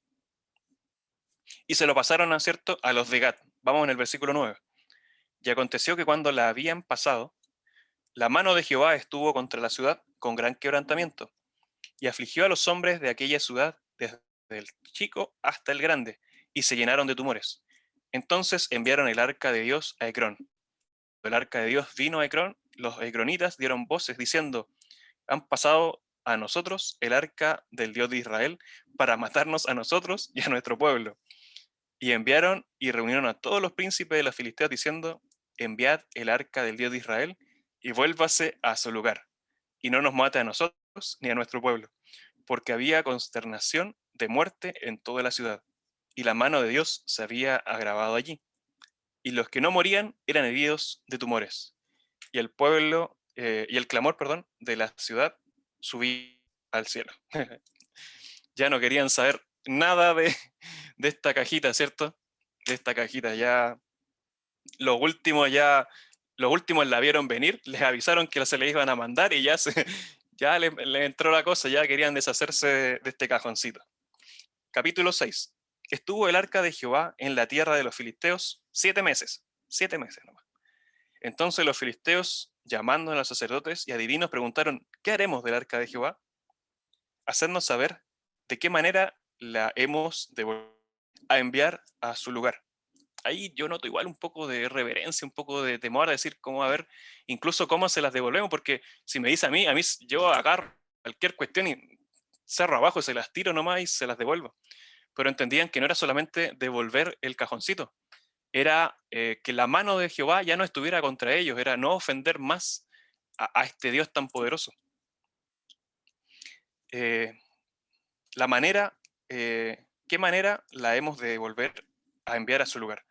S1: Y se lo pasaron, ¿cierto? A los de Gad. Vamos en el versículo 9. Y aconteció que cuando la habían pasado, la mano de Jehová estuvo contra la ciudad con gran quebrantamiento, y afligió a los hombres de aquella ciudad, desde el chico hasta el grande, y se llenaron de tumores. Entonces enviaron el arca de Dios a Ecrón. El arca de Dios vino a Ecrón, los ecronitas dieron voces diciendo: han pasado a nosotros el arca del Dios de Israel para matarnos a nosotros y a nuestro pueblo. Y enviaron y reunieron a todos los príncipes de los filisteos diciendo: enviad el arca del Dios de Israel y vuélvase a su lugar, y no nos mate a nosotros ni a nuestro pueblo, porque había consternación de muerte en toda la ciudad, y la mano de Dios se había agravado allí. Y los que no morían eran heridos de tumores. Y el pueblo, y el clamor, perdón, de la ciudad subía al cielo. Ya no querían saber nada de esta cajita, ¿cierto? De esta cajita. Ya, los últimos la vieron venir, les avisaron que se le iban a mandar y ya le entró la cosa, ya querían deshacerse de este cajoncito. Capítulo 6. Estuvo el arca de Jehová en la tierra de los filisteos 7 meses. 7 meses nomás. Entonces los filisteos, llamando a los sacerdotes y adivinos, preguntaron: ¿qué haremos del arca de Jehová? Hacernos saber de qué manera la hemos de a enviar a su lugar. Ahí yo noto igual un poco de reverencia, un poco de temor a decir cómo, a ver, incluso cómo se las devolvemos, porque si me dice a mí yo agarro cualquier cuestión y cerro abajo y se las tiro nomás y se las devuelvo. Pero entendían que no era solamente devolver el cajoncito, era que la mano de Jehová ya no estuviera contra ellos, era no ofender más a este Dios tan poderoso. La manera, ¿qué manera la hemos de volver a enviar a su lugar?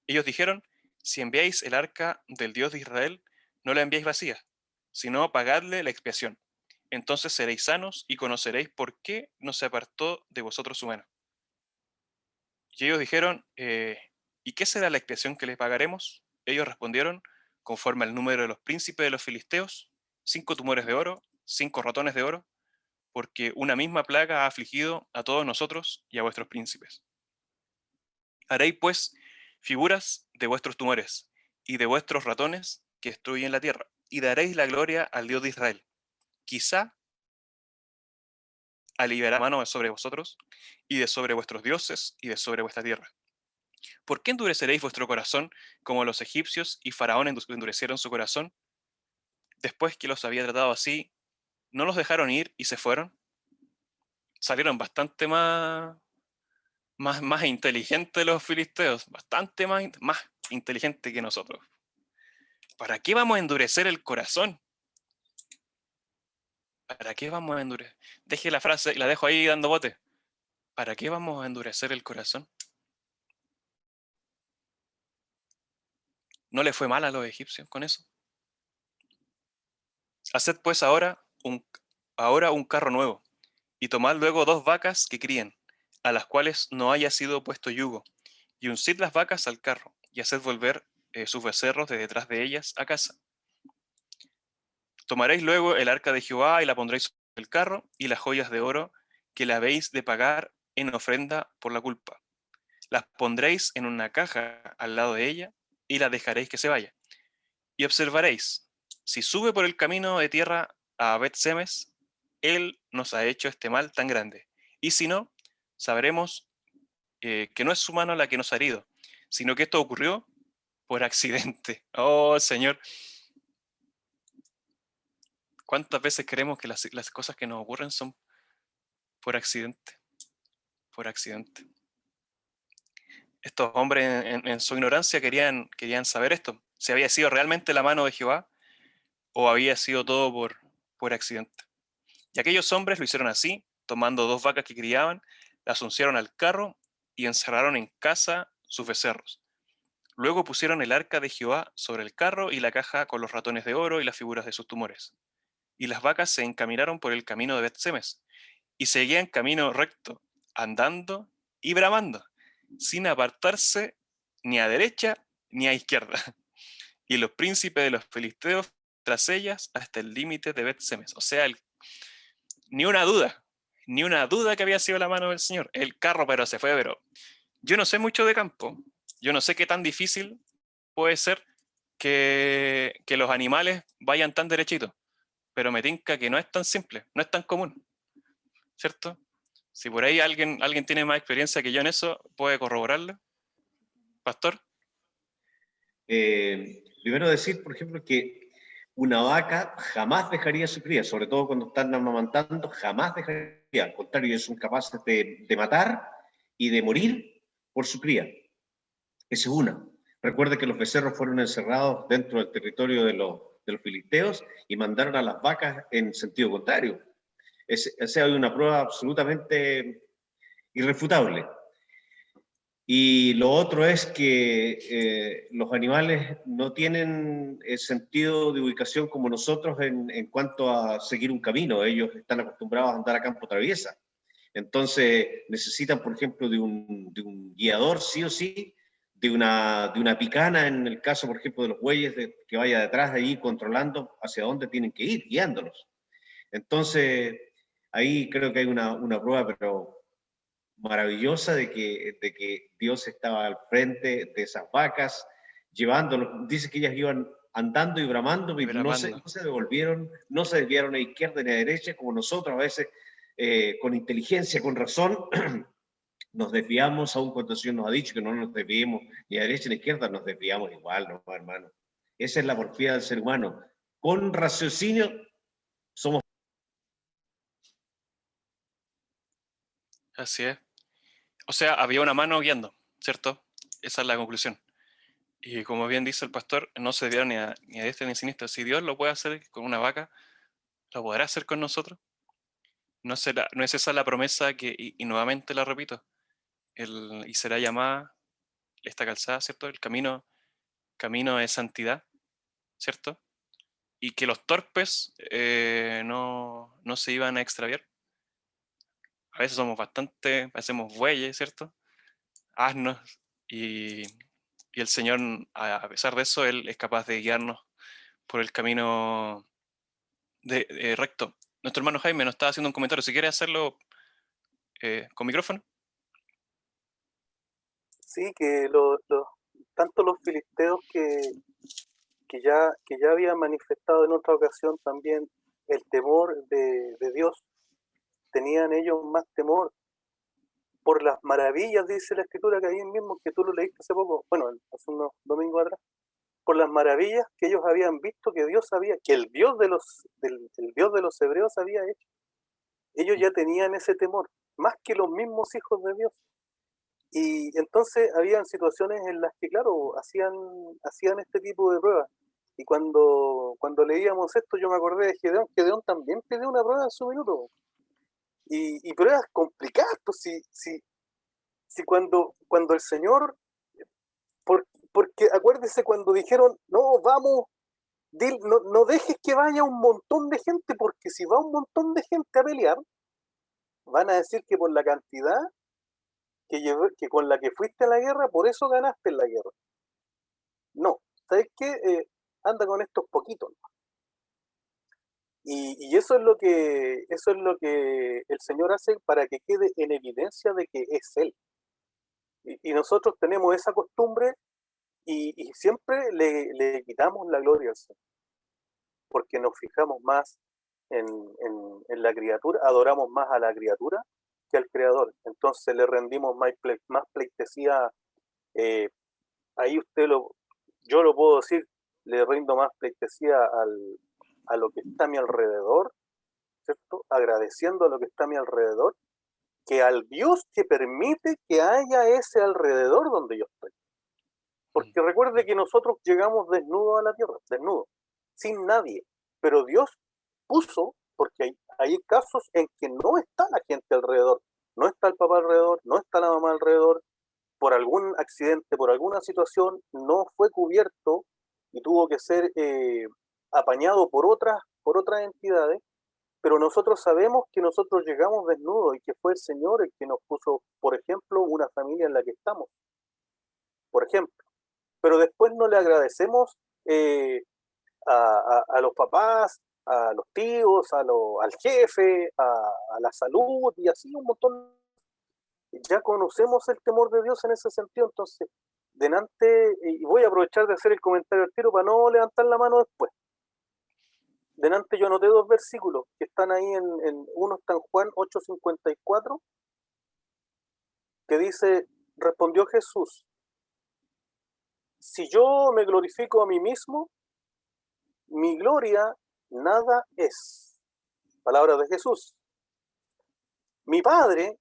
S1: Ellos dijeron: si enviáis el arca del Dios de Israel, no la enviáis vacía, sino pagadle la expiación. Entonces seréis sanos y conoceréis por qué no se apartó de vosotros su mano. Y ellos dijeron: ¿y qué será la expiación que les pagaremos? Ellos respondieron: conforme al número de los príncipes de los filisteos, 5 tumores de oro, 5 ratones de oro, porque una misma plaga ha afligido a todos nosotros y a vuestros príncipes. Haréis pues figuras de vuestros tumores y de vuestros ratones que destruyen la tierra, y daréis la gloria al Dios de Israel. Quizá aliviará mano sobre vosotros y de sobre vuestros dioses y de sobre vuestra tierra. ¿Por qué endureceréis vuestro corazón como los egipcios y Faraón endurecieron su corazón? Después que los había tratado así, ¿no los dejaron ir y se fueron? Salieron bastante más inteligentes los filisteos, bastante más inteligentes que nosotros. ¿Para qué vamos a endurecer el corazón? ¿Para qué vamos a endurecer? Deje la frase y la dejo ahí dando bote. ¿Para qué vamos a endurecer el corazón? ¿No le fue mal a los egipcios con eso? Haced pues ahora un carro nuevo, y tomad luego 2 vacas que críen, a las cuales no haya sido puesto yugo, y uncid las vacas al carro, y haced volver sus becerros de detrás de ellas a casa. Tomaréis luego el arca de Jehová y la pondréis sobre el carro, y las joyas de oro que la habéis de pagar en ofrenda por la culpa. Las pondréis en una caja al lado de ella, y la dejaréis que se vaya. Y observaréis, si sube por el camino de tierra a Bet-Semes, Él nos ha hecho este mal tan grande. Y si no, sabremos que no es su mano la que nos ha herido, sino que esto ocurrió por accidente. Oh, Señor, ¿cuántas veces creemos que las cosas que nos ocurren son por accidente? Por accidente. Estos hombres en su ignorancia querían saber esto, si había sido realmente la mano de Jehová o había sido todo por accidente. Y aquellos hombres lo hicieron así, tomando 2 vacas que criaban, las uncieron al carro y encerraron en casa sus becerros. Luego pusieron el arca de Jehová sobre el carro y la caja con los ratones de oro y las figuras de sus tumores. Y las vacas se encaminaron por el camino de Bet-Semes y seguían camino recto, andando y bramando, sin apartarse ni a derecha ni a izquierda. Y los príncipes de los filisteos tras ellas hasta el límite de Bet-Semes. O sea, ni una duda que había sido la mano del Señor. El carro, pero se fue, pero yo no sé mucho de campo. Yo no sé qué tan difícil puede ser que los animales vayan tan derechitos, pero me tinca que no es tan simple, no es tan común, ¿cierto? Si por ahí alguien tiene más experiencia que yo en eso, puede corroborarlo. Pastor.
S4: Primero decir, por ejemplo, que una vaca jamás dejaría su cría, sobre todo cuando están amamantando, jamás dejaría, al contrario, son capaces de matar y de morir por su cría. Esa es una. Recuerde que los becerros fueron encerrados dentro del territorio de los filisteos y mandaron a las vacas en sentido contrario. Esa hay una prueba absolutamente irrefutable. Y lo otro es que los animales no tienen el sentido de ubicación como nosotros en cuanto a seguir un camino. Ellos están acostumbrados a andar a campo traviesa. Entonces necesitan, por ejemplo, de un guiador, sí o sí, de una picana, en el caso, por ejemplo, de los bueyes, que vaya detrás de ahí controlando hacia dónde tienen que ir, guiándolos. Entonces, ahí creo que hay una prueba, pero maravillosa de que Dios estaba al frente de esas vacas, llevándolos. Dice que ellas iban andando y bramando, pero no se devolvieron, no se desviaron a izquierda ni a derecha, como nosotros a veces, con inteligencia, con razón, nos desviamos, aun cuando el Señor nos ha dicho que no nos desviemos ni a derecha ni a izquierda, nos desviamos igual, ¿no, hermano? Esa es la porfía del ser humano. Con raciocinio somos.
S1: Así es. O sea, había una mano guiando, ¿cierto? Esa es la conclusión. Y como bien dice el pastor, no se desviaron ni a diestra ni a siniestra. Si Dios lo puede hacer con una vaca, ¿lo podrá hacer con nosotros? ¿No es esa la promesa que, y nuevamente la repito, y será llamada esta calzada, ¿cierto? El camino de santidad, ¿cierto? Y que los torpes no se iban a extraviar. A veces somos hacemos bueyes, ¿cierto? Asnos, y el Señor, a pesar de eso, Él es capaz de guiarnos por el camino recto. Nuestro hermano Jaime nos estaba haciendo un comentario. Si quiere hacerlo con micrófono.
S6: Sí, que tanto los filisteos que ya habían manifestado en otra ocasión también el temor de Dios, tenían ellos más temor por las maravillas, dice la escritura, que ahí mismo, que tú lo leíste hace poco, bueno, hace unos domingos atrás, por las maravillas que ellos habían visto que Dios había, que el Dios de el Dios de los hebreos había hecho. Ellos ya tenían ese temor, más que los mismos hijos de Dios. Y entonces habían situaciones en las que, claro, hacían este tipo de pruebas. Y cuando leíamos esto, yo me acordé de Gedeón. Gedeón también pidió una prueba en su minuto. Y pruebas complicadas, pues si cuando el Señor, porque acuérdese cuando dijeron, no, vamos, no dejes que vaya un montón de gente, porque si va un montón de gente a pelear, van a decir que por la cantidad que con la que fuiste a la guerra, por eso ganaste en la guerra. No, ¿sabes qué? Anda con estos poquitos. Y eso es lo que el Señor hace para que quede en evidencia de que es Él. Y nosotros tenemos esa costumbre y siempre le quitamos la gloria al Señor, porque nos fijamos más en la criatura, adoramos más a la criatura que al creador. Entonces le rendimos más pleitesía. Ahí yo lo puedo decir, le rindo más pleitesía a lo que está a mi alrededor, ¿cierto? Agradeciendo a lo que está a mi alrededor, que al Dios que permite que haya ese alrededor donde yo estoy. Porque recuerde que nosotros llegamos desnudos a la tierra, desnudos, sin nadie, pero Dios puso, porque hay casos en que no está la gente alrededor, no está el papá alrededor, no está la mamá alrededor, por algún accidente, por alguna situación, no fue cubierto y tuvo que ser apañado por otras entidades, pero nosotros sabemos que nosotros llegamos desnudos y que fue el Señor el que nos puso, por ejemplo, una familia en la que estamos, por ejemplo. Pero después no le agradecemos a los papás, a los tíos, al jefe, a la salud y así un montón. Ya conocemos el temor de Dios en ese sentido, entonces, delante, y voy a aprovechar de hacer el comentario al tiro para no levantar la mano después. Delante yo anoté 2 versículos que están ahí, uno está en Juan 8:54, que dice, respondió Jesús, si yo me glorifico a mí mismo, mi gloria nada es. Palabras de Jesús. Mi Padre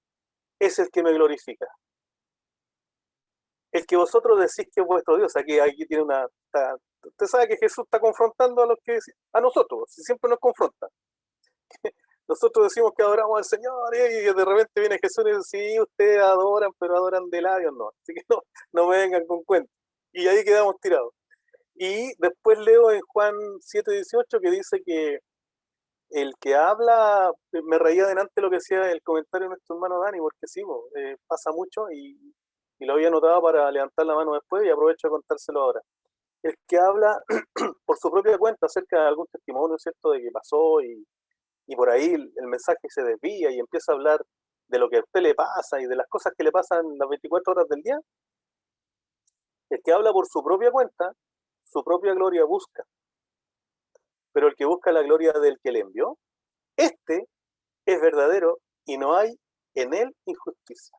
S6: es el que me glorifica. El que vosotros decís que es vuestro Dios. Aquí tiene usted sabe que Jesús está confrontando a nosotros, si siempre nos confronta. Nosotros decimos que adoramos al Señor y de repente viene Jesús y dice, sí, ustedes adoran, pero adoran de labios, no. Así que no me vengan con cuentos. Y ahí quedamos tirados. Y después leo en Juan 7:18 que dice que el que habla, me reía delante lo que decía el comentario de nuestro hermano Dani, porque sí, pasa mucho y lo había notado para levantar la mano después y aprovecho de contárselo ahora. El que habla por su propia cuenta acerca de algún testimonio, ¿cierto?, de que pasó y por ahí el mensaje se desvía y empieza a hablar de lo que a usted le pasa y de las cosas que le pasan las 24 horas del día. El que habla por su propia cuenta, su propia gloria busca. Pero el que busca la gloria del que le envió, este es verdadero y no hay en él injusticia.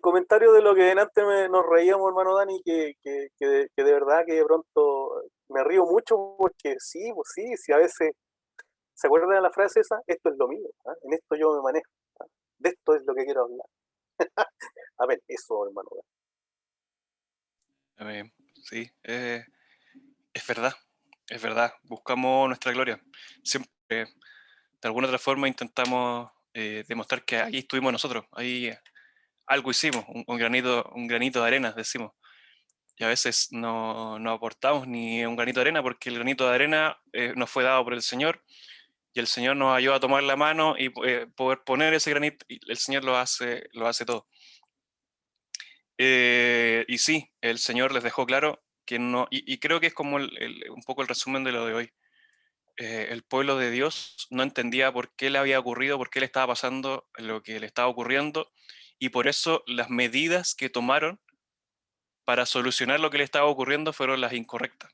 S6: Comentario de lo que delante nos reíamos, hermano Dani, que de verdad que de pronto me río mucho porque sí, pues sí, a veces, ¿se acuerdan de la frase esa? Esto es lo mío, ¿eh? En esto yo me manejo, ¿eh? De esto es lo que quiero hablar. A ver, eso, hermano Dani.
S1: Sí, es verdad, buscamos nuestra gloria. Siempre, de alguna otra forma, intentamos demostrar que ahí estuvimos nosotros, ahí algo hicimos, un granito de arena, decimos. Y a veces no aportamos ni un granito de arena porque el granito de arena nos fue dado por el Señor y el Señor nos ayuda a tomar la mano y poder poner ese granito, y el Señor lo hace todo. Y sí, el Señor les dejó claro que no, y creo que es como un poco el resumen de lo de hoy. El pueblo de Dios no entendía por qué le había ocurrido, por qué le estaba pasando lo que le estaba ocurriendo, y por eso las medidas que tomaron para solucionar lo que le estaba ocurriendo fueron las incorrectas,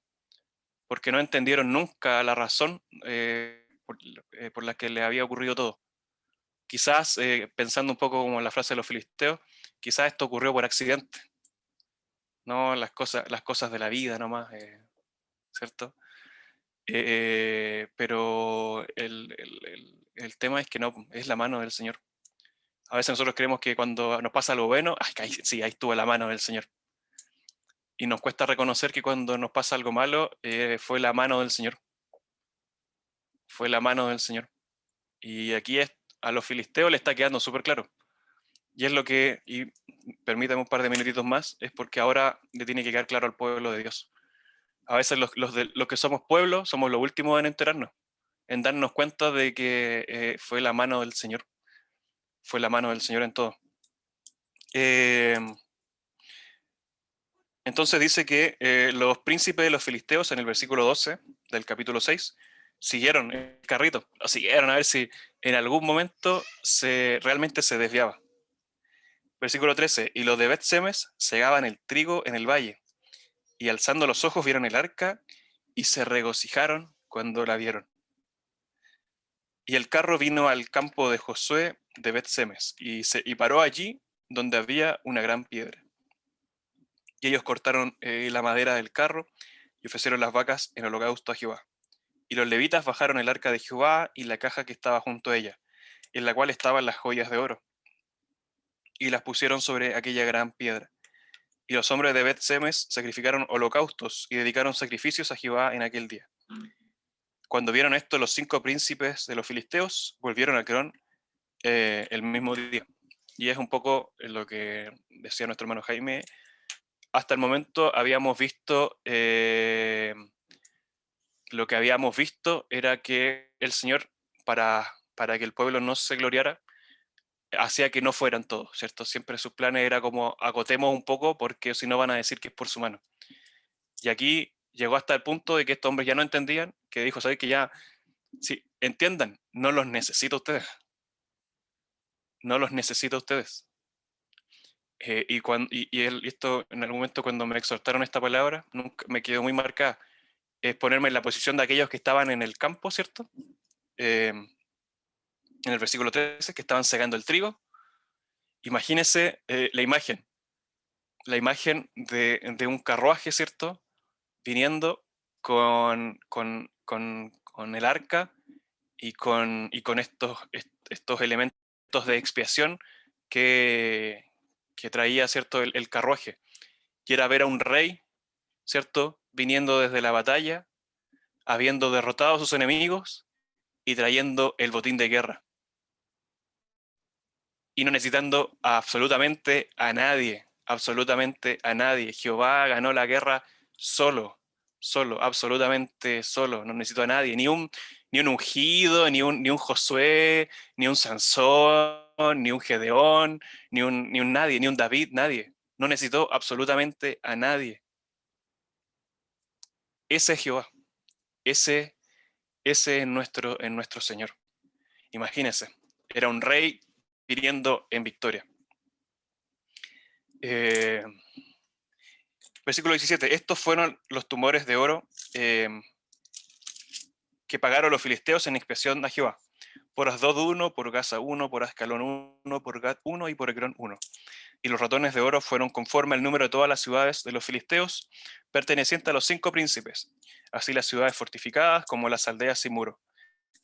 S1: porque no entendieron nunca la razón por la que le había ocurrido todo. Quizás, pensando un poco como en la frase de los filisteos, quizás esto ocurrió por accidente, no las cosas de la vida nomás, ¿cierto? Pero el tema es que no, es la mano del Señor. A veces nosotros creemos que cuando nos pasa algo bueno, sí, ahí estuvo la mano del Señor. Y nos cuesta reconocer que cuando nos pasa algo malo, fue la mano del Señor. Fue la mano del Señor. Y aquí a los filisteos le está quedando súper claro. Y es lo que, y permítame un par de minutitos más, es porque ahora le tiene que quedar claro al pueblo de Dios. A veces los que somos pueblo somos los últimos en enterarnos, en darnos cuenta de que fue la mano del Señor. Fue la mano del Señor en todo. Entonces dice que los príncipes de los filisteos, en el versículo 12 del capítulo 6, siguieron el carrito, lo siguieron a ver si en algún momento realmente se desviaba. Versículo 13, y los de Bet-Semes segaban el trigo en el valle, y alzando los ojos vieron el arca, y se regocijaron cuando la vieron. Y el carro vino al campo de Josué de Bet-Semes y paró allí donde había una gran piedra. Y ellos cortaron la madera del carro y ofrecieron las vacas en holocausto a Jehová. Y los levitas bajaron el arca de Jehová y la caja que estaba junto a ella, en la cual estaban las joyas de oro, y las pusieron sobre aquella gran piedra. Y los hombres de Bet-Semes sacrificaron holocaustos y dedicaron sacrificios a Jehová en aquel día. Cuando vieron esto, los 5 príncipes de los filisteos volvieron a Crón el mismo día. Y es un poco lo que decía nuestro hermano Jaime. Hasta el momento habíamos visto, lo que habíamos visto era que el Señor, para que el pueblo no se gloriara, hacía que no fueran todos, ¿cierto? Siempre sus planes era como acotemos un poco porque si no van a decir que es por su mano. Y aquí llegó hasta el punto de que estos hombres ya no entendían, que dijo, ¿sabes? Que ya, sí, entiendan, no los necesito a ustedes. No los necesito a ustedes. Y esto en algún momento cuando me exhortaron esta palabra, nunca, me quedó muy marcada, es ponerme en la posición de aquellos que estaban en el campo, ¿cierto? En el versículo 13, que estaban segando el trigo. Imagínense la imagen de un carruaje, ¿cierto? Viniendo con el arca y con estos elementos de expiación que traía, ¿cierto? El carruaje. Y era ver a un rey, ¿cierto? Viniendo desde la batalla, habiendo derrotado a sus enemigos y trayendo el botín de guerra. Y no necesitando absolutamente a nadie, absolutamente a nadie. Jehová ganó la guerra solo, absolutamente solo. No necesitó a nadie, ni un ungido, ni un Josué, ni un Sansón, ni un Gedeón, ni un nadie, ni un David, nadie. No necesitó absolutamente a nadie. Ese es Jehová, ese es nuestro Señor. Imagínense, era un rey pidiendo en victoria. Versículo 17. Estos fueron los tumores de oro que pagaron los filisteos en expiación a Jehová. Por Asdod 1, por Gaza 1, por Ascalón 1, por Gat 1 y por Ecrón 1. Y los ratones de oro fueron conforme al número de todas las ciudades de los filisteos, pertenecientes a los 5 príncipes, así las ciudades fortificadas como las aldeas sin muro.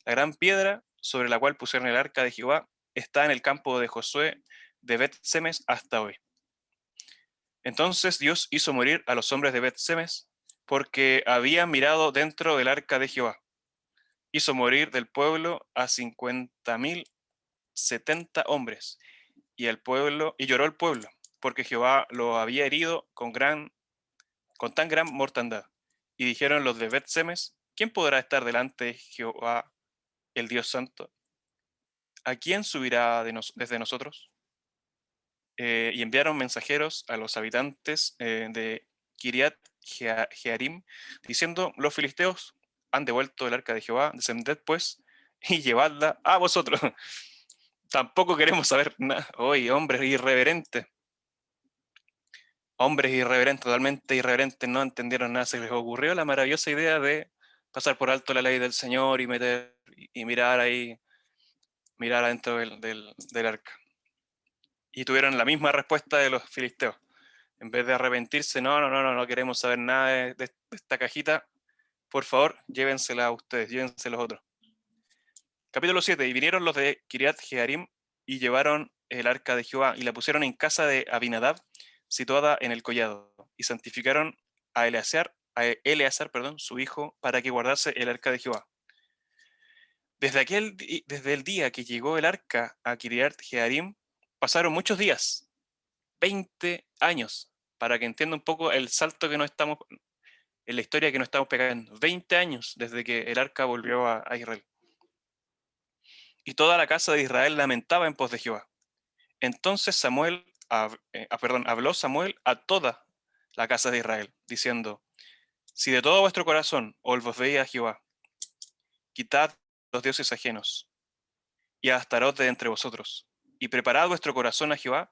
S1: La gran piedra sobre la cual pusieron el arca de Jehová está en el campo de Josué de Bet-Semes hasta hoy. Entonces Dios hizo morir a los hombres de Bet-Semes porque habían mirado dentro del arca de Jehová. Hizo morir del pueblo a 50.070 hombres, y lloró el pueblo, porque Jehová lo había herido con tan gran mortandad. Y dijeron los de Bet-Semes, ¿quién podrá estar delante de Jehová, el Dios Santo? ¿A quién subirá desde nosotros? Y enviaron mensajeros a los habitantes de Kiriat Jearim, diciendo, los filisteos han devuelto el arca de Jehová, descended pues y llevadla a vosotros. Tampoco queremos saber nada. Hoy, hombres irreverentes, totalmente irreverentes, no entendieron nada. Se les ocurrió la maravillosa idea de pasar por alto la ley del Señor y mirar adentro del arca. Y tuvieron la misma respuesta de los filisteos. En vez de arrepentirse, no queremos saber nada de esta cajita. Por favor, llévensela a ustedes, llévense los otros. Capítulo 7. Y vinieron los de Kiriat Jearim y llevaron el arca de Jehová y la pusieron en casa de Abinadab, situada en el collado, y santificaron a Eleazar, su hijo, para que guardase el arca de Jehová. Desde el día que llegó el arca a Kiriat Jearim, pasaron muchos días, 20 años, para que entienda un poco el salto que nos estamos, en la historia que nos estamos pegando. 20 años desde que el arca volvió a Israel. Y toda la casa de Israel lamentaba en pos de Jehová. Entonces habló Samuel a toda la casa de Israel, diciendo, si de todo vuestro corazón os volvéis a Jehová, quitad los dioses ajenos y a Astarot de entre vosotros, y preparad vuestro corazón a Jehová,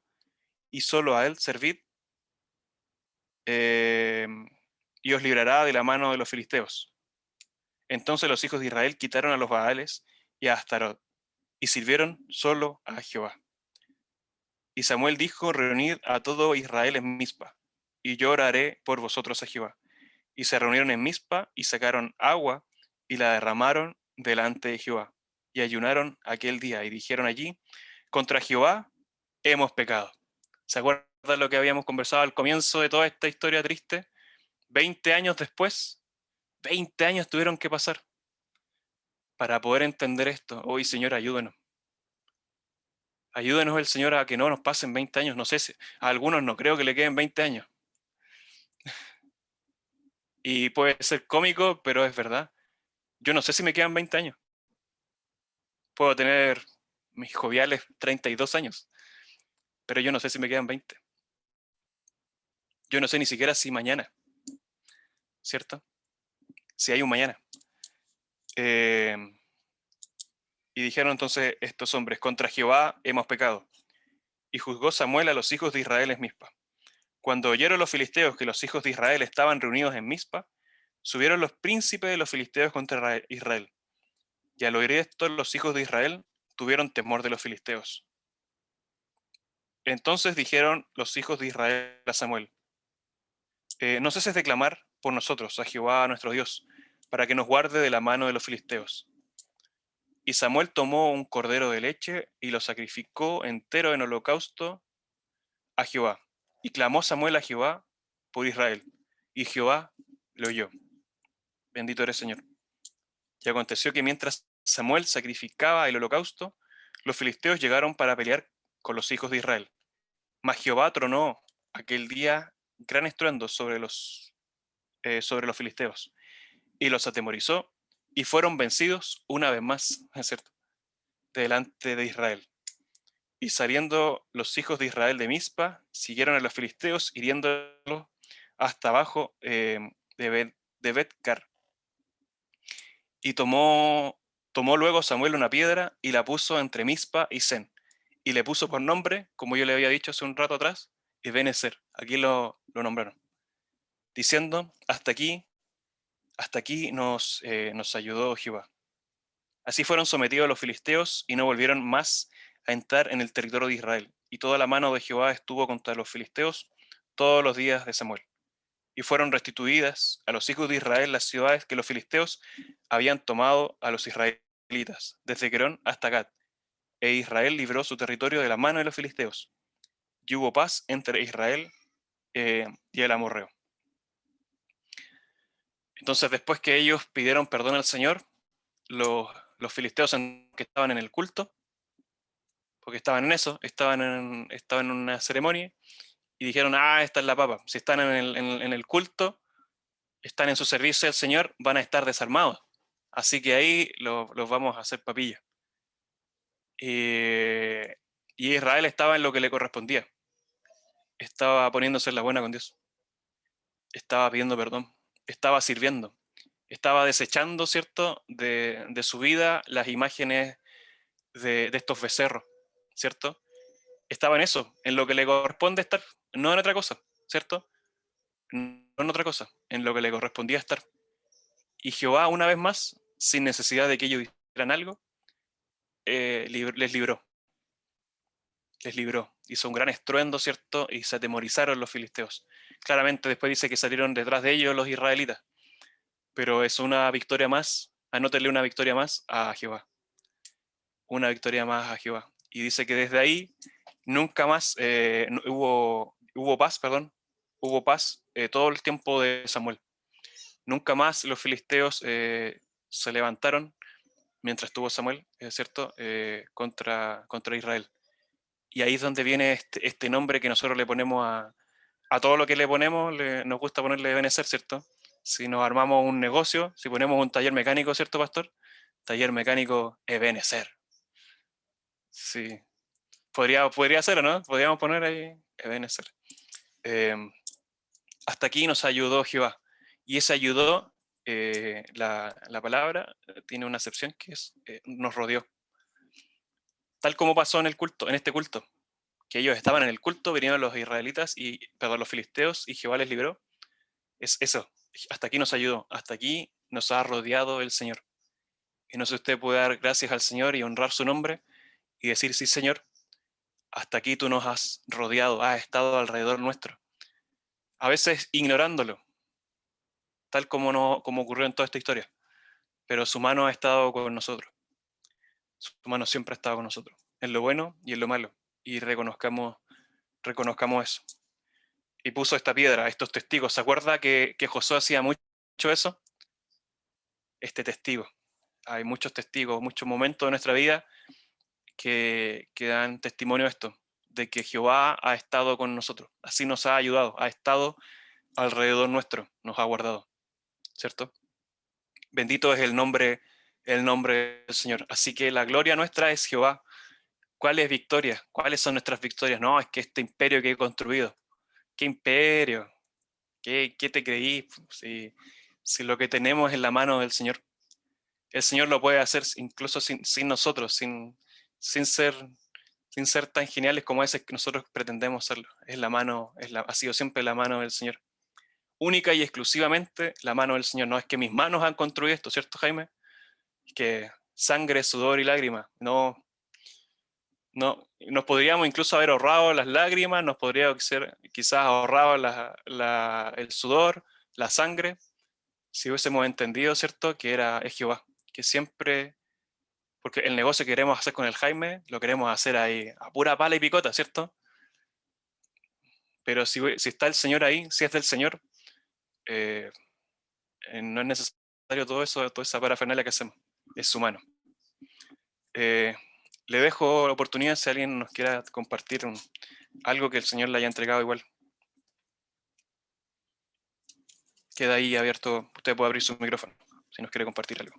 S1: y solo a él servid, y os librará de la mano de los filisteos. Entonces los hijos de Israel quitaron a los Baales y a Astarot, y sirvieron solo a Jehová. Y Samuel dijo: reunid a todo Israel en Mizpa, y yo oraré por vosotros a Jehová. Y se reunieron en Mizpa, y sacaron agua, y la derramaron delante de Jehová. Y ayunaron aquel día, y dijeron allí: contra Jehová hemos pecado. ¿Se acuerdan lo que habíamos conversado al comienzo de toda esta historia triste? 20 años después, 20 años tuvieron que pasar para poder entender esto. Hoy, Señor, ayúdenos. Ayúdenos el Señor a que no nos pasen 20 años. No sé si a algunos no creo que le queden 20 años. Y puede ser cómico, pero es verdad. Yo no sé si me quedan 20 años. Puedo tener mis joviales 32 años, pero yo no sé si me quedan 20. Yo no sé ni siquiera si mañana, ¿cierto? Si hay un mañana. Y dijeron entonces estos hombres: contra Jehová hemos pecado. Y juzgó Samuel a los hijos de Israel en Mizpa. Cuando oyeron los filisteos que los hijos de Israel estaban reunidos en Mizpa, subieron los príncipes de los filisteos contra Israel. Y al oír esto, los hijos de Israel tuvieron temor de los filisteos. Entonces dijeron los hijos de Israel a Samuel: no ceses de clamar por nosotros a Jehová nuestro Dios, para que nos guarde de la mano de los filisteos. Y Samuel tomó un cordero de leche y lo sacrificó entero en holocausto a Jehová. Y clamó Samuel a Jehová por Israel, y Jehová le oyó. Bendito eres, Señor. Y aconteció que mientras Samuel sacrificaba el holocausto, los filisteos llegaron para pelear con los hijos de Israel. Mas Jehová tronó aquel día gran estruendo sobre los filisteos, y los atemorizó, y fueron vencidos una vez más, ¿es cierto?, delante de Israel. Y saliendo los hijos de Israel de Mizpa, siguieron a los filisteos, hiriéndolos hasta abajo de Bet-car. Y tomó luego Samuel una piedra y la puso entre Mizpa y Sen, y le puso por nombre, como yo le había dicho hace un rato atrás, Ebenezer. Aquí lo nombraron, diciendo: hasta aquí nos ayudó Jehová. Así fueron sometidos los filisteos y no volvieron más a entrar en el territorio de Israel. Y toda la mano de Jehová estuvo contra los filisteos todos los días de Samuel. Y fueron restituidas a los hijos de Israel las ciudades que los filisteos habían tomado a los israelitas, desde Querón hasta Gad. E Israel libró su territorio de la mano de los filisteos. Y hubo paz entre Israel y el amorreo. Entonces, después que ellos pidieron perdón al Señor, los filisteos que estaban en el culto, porque estaban en eso, estaban en una ceremonia, y dijeron: esta es la papa. Si están en el culto, están en su servicio al Señor, van a estar desarmados. Así que ahí los vamos a hacer papilla. Y Israel estaba en lo que le correspondía. Estaba poniéndose en la buena con Dios. Estaba pidiendo perdón. Estaba sirviendo. Estaba desechando, ¿cierto?, de su vida las imágenes de estos becerros, ¿cierto? Estaba en eso, en lo que le corresponde estar, no en otra cosa, ¿cierto? No en otra cosa, en lo que le correspondía estar. Y Jehová, una vez más, sin necesidad de que ellos hicieran algo, les libró. Les libró. Hizo un gran estruendo, ¿cierto? Y se atemorizaron los filisteos. Claramente después dice que salieron detrás de ellos los israelitas. Pero es una victoria más, anótenle una victoria más a Jehová. Una victoria más a Jehová. Y dice que desde ahí nunca más hubo paz, hubo paz todo el tiempo de Samuel. Nunca más los filisteos se levantaron mientras estuvo Samuel, ¿cierto?, contra Israel. Y ahí es donde viene este nombre que nosotros le ponemos a todo lo que le ponemos, nos gusta ponerle Ebenezer, ¿cierto? Si nos armamos un negocio, si ponemos un taller mecánico, ¿cierto, pastor? Taller mecánico Ebenezer. Sí. Podría ser, ¿no? Podríamos poner ahí Ebenezer. Hasta aquí nos ayudó Jehová. Y ese ayudó, la palabra tiene una acepción que es nos rodeó. Tal como pasó en el culto, en este culto, que ellos estaban en el culto, vinieron los israelitas los filisteos, y Jehová les libró. Es eso. Hasta aquí nos ayudó. Hasta aquí nos ha rodeado el Señor. Y no sé si usted puede dar gracias al Señor y honrar su nombre y decir, sí, Señor, hasta aquí tú nos has rodeado, has estado alrededor nuestro. A veces ignorándolo, tal como, no, como ocurrió en toda esta historia. Pero su mano ha estado con nosotros. Su mano siempre ha estado con nosotros, en lo bueno y en lo malo. Y reconozcamos eso. Y puso esta piedra, estos testigos. ¿Se acuerda que Josué hacía mucho eso? Este testigo. Hay muchos testigos, muchos momentos de nuestra vida que dan testimonio de esto, de que Jehová ha estado con nosotros. Así nos ha ayudado, ha estado alrededor nuestro, nos ha guardado. ¿Cierto? Bendito es el nombre del Señor. Así que la gloria nuestra es Jehová. ¿Cuál es victoria? ¿Cuáles son nuestras victorias? No, es que este imperio que he construido. ¿Qué imperio? ¿Qué te creí? Si lo que tenemos es en la mano del Señor. El Señor lo puede hacer incluso sin nosotros, sin ser tan geniales como a veces que nosotros pretendemos serlo. Ha sido siempre la mano del Señor. Única y exclusivamente la mano del Señor. No es que mis manos han construido esto, ¿cierto, Jaime? Que sangre, sudor y lágrimas. No, nos podríamos incluso haber ahorrado las lágrimas, nos podría ser quizás ahorrado el sudor, la sangre, si hubiésemos entendido, ¿cierto? Que es Jehová, que siempre, porque el negocio que queremos hacer con el Jaime, lo queremos hacer ahí a pura pala y picota, ¿cierto? Pero si está el Señor ahí, si es del Señor, no es necesario todo eso, toda esa parafernalia que hacemos, es humano. Le dejo la oportunidad si alguien nos quiera compartir algo que el Señor le haya entregado igual. Queda ahí abierto, usted puede abrir su micrófono si nos quiere compartir algo.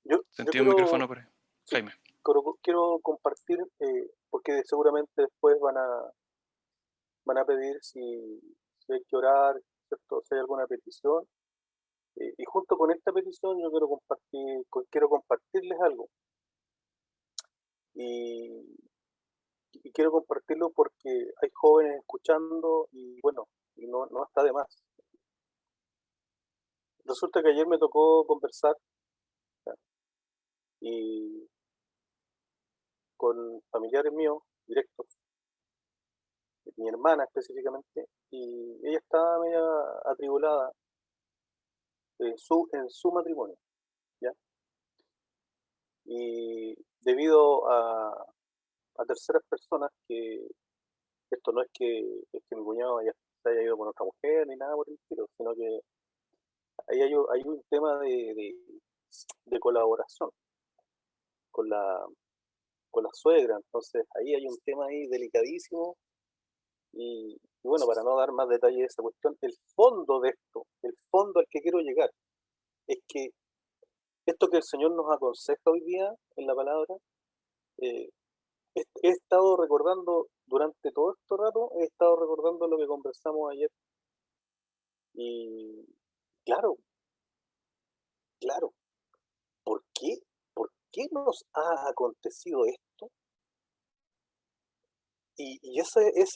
S6: Yo
S1: Sentido un micrófono por ahí.
S6: sí,
S1: Jaime.
S6: quiero compartir, porque seguramente después van a pedir si hay que orar, ¿cierto? Si hay alguna petición. Y junto con esta petición yo quiero compartirles algo. Y quiero compartirlo porque hay jóvenes escuchando y bueno, y no está de más. Resulta que ayer me tocó conversar, ¿ya? Y con familiares míos directos, mi hermana específicamente, y ella estaba media atribulada en su matrimonio, ¿ya? Y debido a terceras personas, que esto no es que mi cuñado se haya ido con otra mujer ni nada por el estilo, sino que ahí hay un tema de colaboración con la suegra. Entonces ahí hay un tema ahí delicadísimo. Y bueno, para no dar más detalles de esa cuestión, el fondo de esto, el fondo al que quiero llegar, es que esto que el Señor nos aconseja hoy día en la palabra, eh, he estado recordando durante todo este rato, he estado recordando lo que conversamos ayer. Y claro, claro, ¿por qué? ¿Por qué nos ha acontecido esto? Y ese es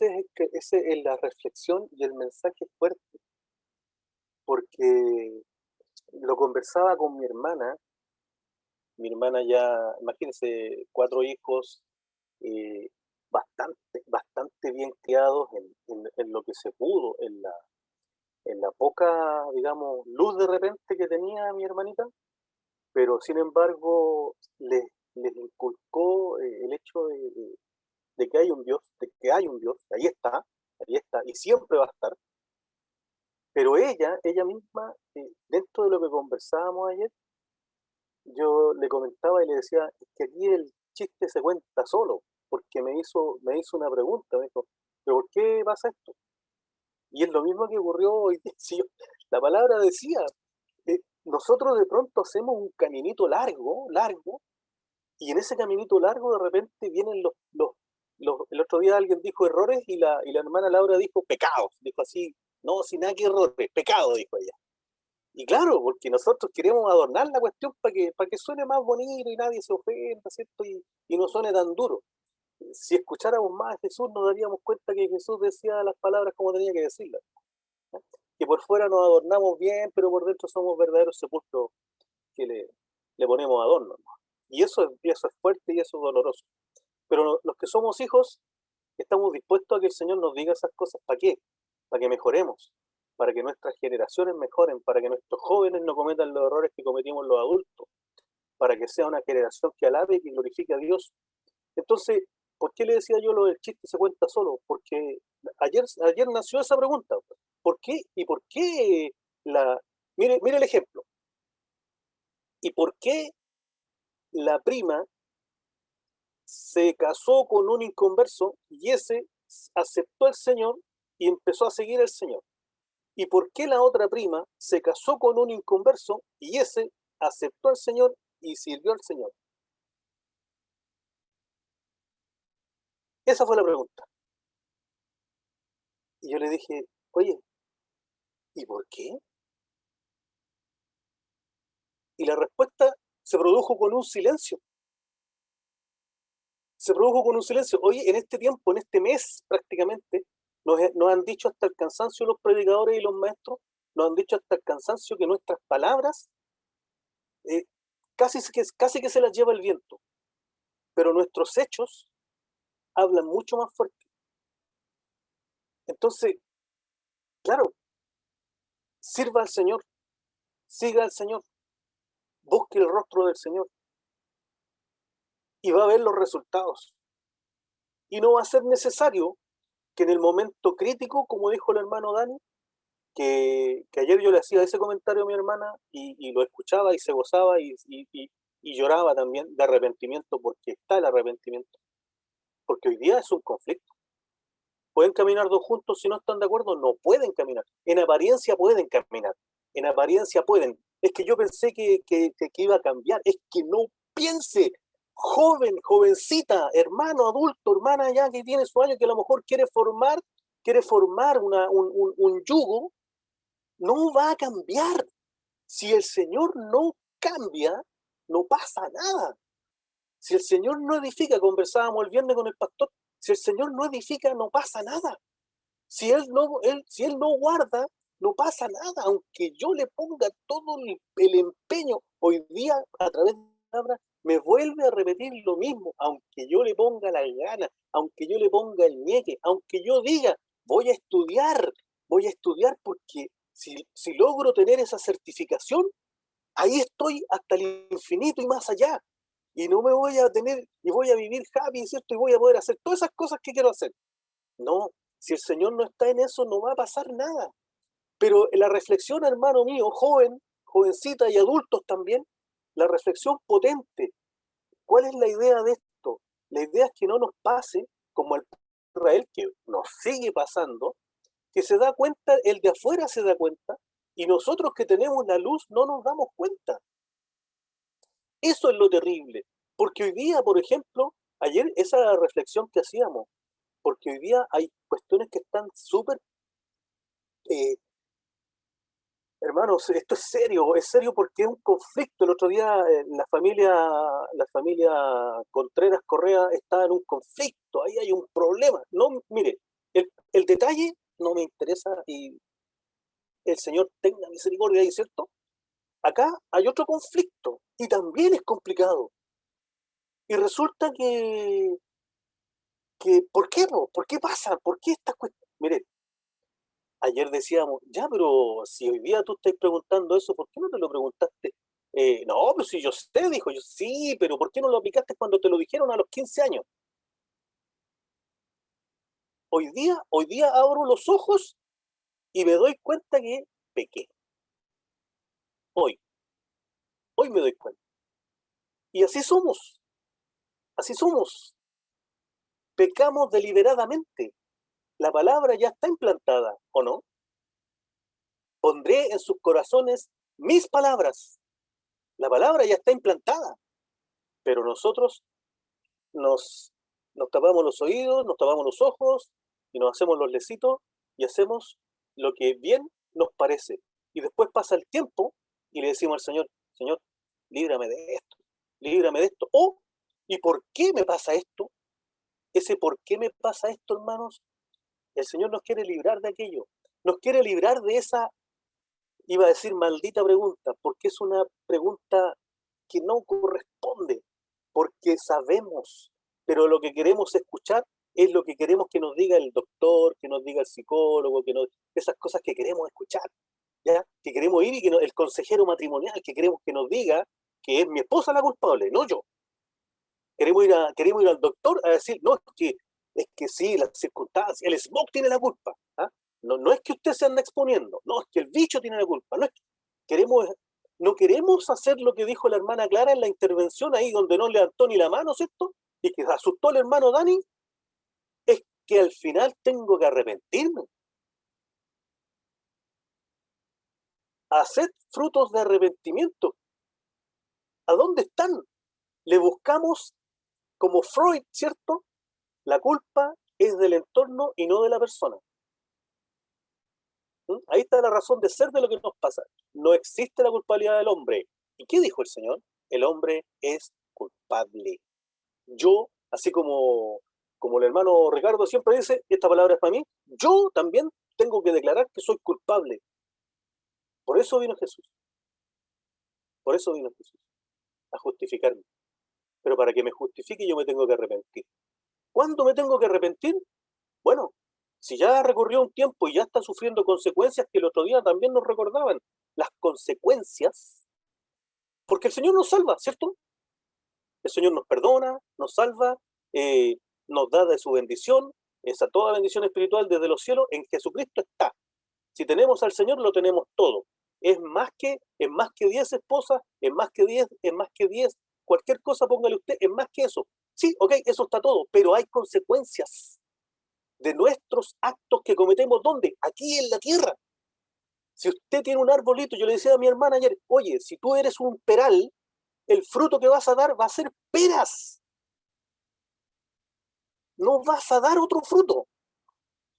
S6: la reflexión y el mensaje fuerte, porque lo conversaba con mi hermana ya, imagínense, 4 hijos, eh, bastante bien criados en lo que se pudo, en la poca, digamos, luz de repente que tenía mi hermanita, pero sin embargo les inculcó el hecho de que hay un Dios, ahí está, y siempre va a estar. Pero ella misma, dentro de lo que conversábamos ayer, yo le comentaba y le decía, es que aquí el chiste se cuenta solo, porque me hizo una pregunta, me dijo, ¿pero por qué pasa esto? Y es lo mismo que ocurrió hoy día. Si la palabra decía, nosotros de pronto hacemos un caminito largo, y en ese caminito largo de repente vienen el otro día alguien dijo errores y la hermana Laura dijo pecados, dijo así, no, sin nada que errores, pecado, dijo ella. Y claro, porque nosotros queremos adornar la cuestión para que suene más bonito y nadie se ofenda, ¿cierto? Y no suene tan duro. si escucháramos más a Jesús, nos daríamos cuenta que Jesús decía las palabras como tenía que decirlas. ¿Ya? Que por fuera nos adornamos bien, pero por dentro somos verdaderos sepulcros que le ponemos adornos, ¿no? Y eso es fuerte y eso es doloroso. Pero los que somos hijos, estamos dispuestos a que el Señor nos diga esas cosas. ¿Para qué? Para que mejoremos, para que nuestras generaciones mejoren, para que nuestros jóvenes no cometan los errores que cometimos los adultos, para que sea una generación que alabe y que glorifique a Dios. Entonces, ¿por qué le decía yo lo del chiste se cuenta solo? Porque ayer nació esa pregunta. ¿Por qué? ¿Y por qué mire el ejemplo. ¿Y por qué la prima se casó con un inconverso y ese aceptó al Señor y empezó a seguir al Señor? ¿Y por qué la otra prima se casó con un inconverso y ese aceptó al Señor y sirvió al Señor? Esa fue la pregunta. Y yo le dije, oye, ¿y por qué? Y la respuesta se produjo con un silencio. Se produjo con un silencio. Oye, en este tiempo, en este mes prácticamente, nos han dicho hasta el cansancio los predicadores y los maestros, nos han dicho hasta el cansancio que nuestras palabras casi que se las lleva el viento, pero nuestros hechos hablan mucho más fuerte. Entonces, claro, sirva al Señor, siga al Señor, busque el rostro del Señor y va a ver los resultados. Y no va a ser necesario que en el momento crítico, como dijo el hermano Dani, que ayer yo le hacía ese comentario a mi hermana y lo escuchaba y se gozaba y lloraba también de arrepentimiento, porque está el arrepentimiento. Porque hoy día es un conflicto. ¿Pueden caminar dos juntos si no están de acuerdo? No pueden caminar. En apariencia pueden caminar. En apariencia pueden. Es que yo pensé que iba a cambiar. Es que no piense. Joven, jovencita, hermano, adulto, hermana ya que tiene su año, que a lo mejor quiere formar un yugo, no va a cambiar. Si el Señor no cambia, no pasa nada. Si el Señor no edifica, conversábamos el viernes con el pastor, si el Señor no edifica, no pasa nada. Si Él no guarda, no pasa nada. Aunque yo le ponga todo el empeño, hoy día a través de la palabra, me vuelve a repetir lo mismo. Aunque yo le ponga la gana, aunque yo le ponga el ñeque, aunque yo diga, voy a estudiar porque si logro tener esa certificación, ahí estoy hasta el infinito y más allá. Y no me voy a tener, y voy a vivir happy, ¿cierto? Y voy a poder hacer todas esas cosas que quiero hacer. No, si el Señor no está en eso, no va a pasar nada. Pero la reflexión, hermano mío, joven, jovencita y adultos también, la reflexión potente. ¿Cuál es la idea de esto? La idea es que no nos pase como el pueblo de Israel, que nos sigue pasando, que se da cuenta, el de afuera se da cuenta, y nosotros que tenemos la luz no nos damos cuenta. Eso es lo terrible, porque hoy día, por ejemplo, ayer esa reflexión que hacíamos, porque hoy día hay cuestiones que están súper, hermanos, esto es serio porque es un conflicto. El otro día la familia Contreras Correa está en un conflicto, ahí hay un problema. No, mire, el detalle no me interesa y el Señor tenga misericordia, ¿cierto? Acá hay otro conflicto y también es complicado. Y resulta que ¿por qué? ¿Por qué pasa? ¿Por qué estas cuestiones? Mire, ayer decíamos, ya, pero si hoy día tú estás preguntando eso, ¿por qué no te lo preguntaste? No, pues si yo sé, dijo yo, sí, pero ¿por qué no lo aplicaste cuando te lo dijeron a los 15 años? Hoy día abro los ojos y me doy cuenta que pequé. Hoy me doy cuenta. Y así somos. Pecamos deliberadamente. La palabra ya está implantada, ¿o no? Pondré en sus corazones mis palabras. La palabra ya está implantada, pero nosotros nos tapamos los oídos, nos tapamos los ojos y nos hacemos los lecitos y hacemos lo que bien nos parece. Y después pasa el tiempo y le decimos al Señor, Señor, líbrame de esto, líbrame de esto. ¿Y por qué me pasa esto? ese por qué me pasa esto, hermanos, el Señor nos quiere librar de aquello. Nos quiere librar de esa, iba a decir maldita pregunta, porque es una pregunta que no corresponde, porque sabemos, pero lo que queremos escuchar es lo que queremos que nos diga el doctor, que nos diga el psicólogo, esas cosas que queremos escuchar, ¿ya? Que queremos ir y que el consejero matrimonial, que queremos que nos diga que es mi esposa la culpable, no yo. Queremos ir al doctor a decir, no, es que sí, las circunstancias, el smog tiene la culpa. ¿Ah? No, no es que usted se anda exponiendo, no, es que el bicho tiene la culpa. No, es que no queremos hacer lo que dijo la hermana Clara en la intervención ahí donde no levantó ni la mano, ¿cierto? Y que asustó al hermano Dani, es que al final tengo que arrepentirme. Haced frutos de arrepentimiento. ¿A dónde están? Le buscamos como Freud, ¿cierto? La culpa es del entorno y no de la persona. Ahí está la razón de ser de lo que nos pasa. No existe la culpabilidad del hombre. ¿Y qué dijo el Señor? El hombre es culpable. Yo, así como el hermano Ricardo siempre dice, esta palabra es para mí, yo también tengo que declarar que soy culpable. Por eso vino Jesús. Por eso vino Jesús. A justificarme. Pero para que me justifique yo me tengo que arrepentir. ¿Cuándo me tengo que arrepentir? Bueno, si ya recorrió un tiempo y ya está sufriendo consecuencias que el otro día también nos recordaban, las consecuencias, porque el Señor nos salva, ¿cierto? El Señor nos perdona, nos salva, nos da de su bendición, esa toda bendición espiritual desde los cielos, en Jesucristo está. Si tenemos al Señor, lo tenemos todo. Es más que 10 esposas, es más que 10, cualquier cosa póngale usted, es más que eso. Sí, ok, eso está todo, pero hay consecuencias de nuestros actos que cometemos, ¿dónde? Aquí en la tierra. Si usted tiene un arbolito, yo le decía a mi hermana ayer, oye, si tú eres un peral, el fruto que vas a dar va a ser peras. No vas a dar otro fruto.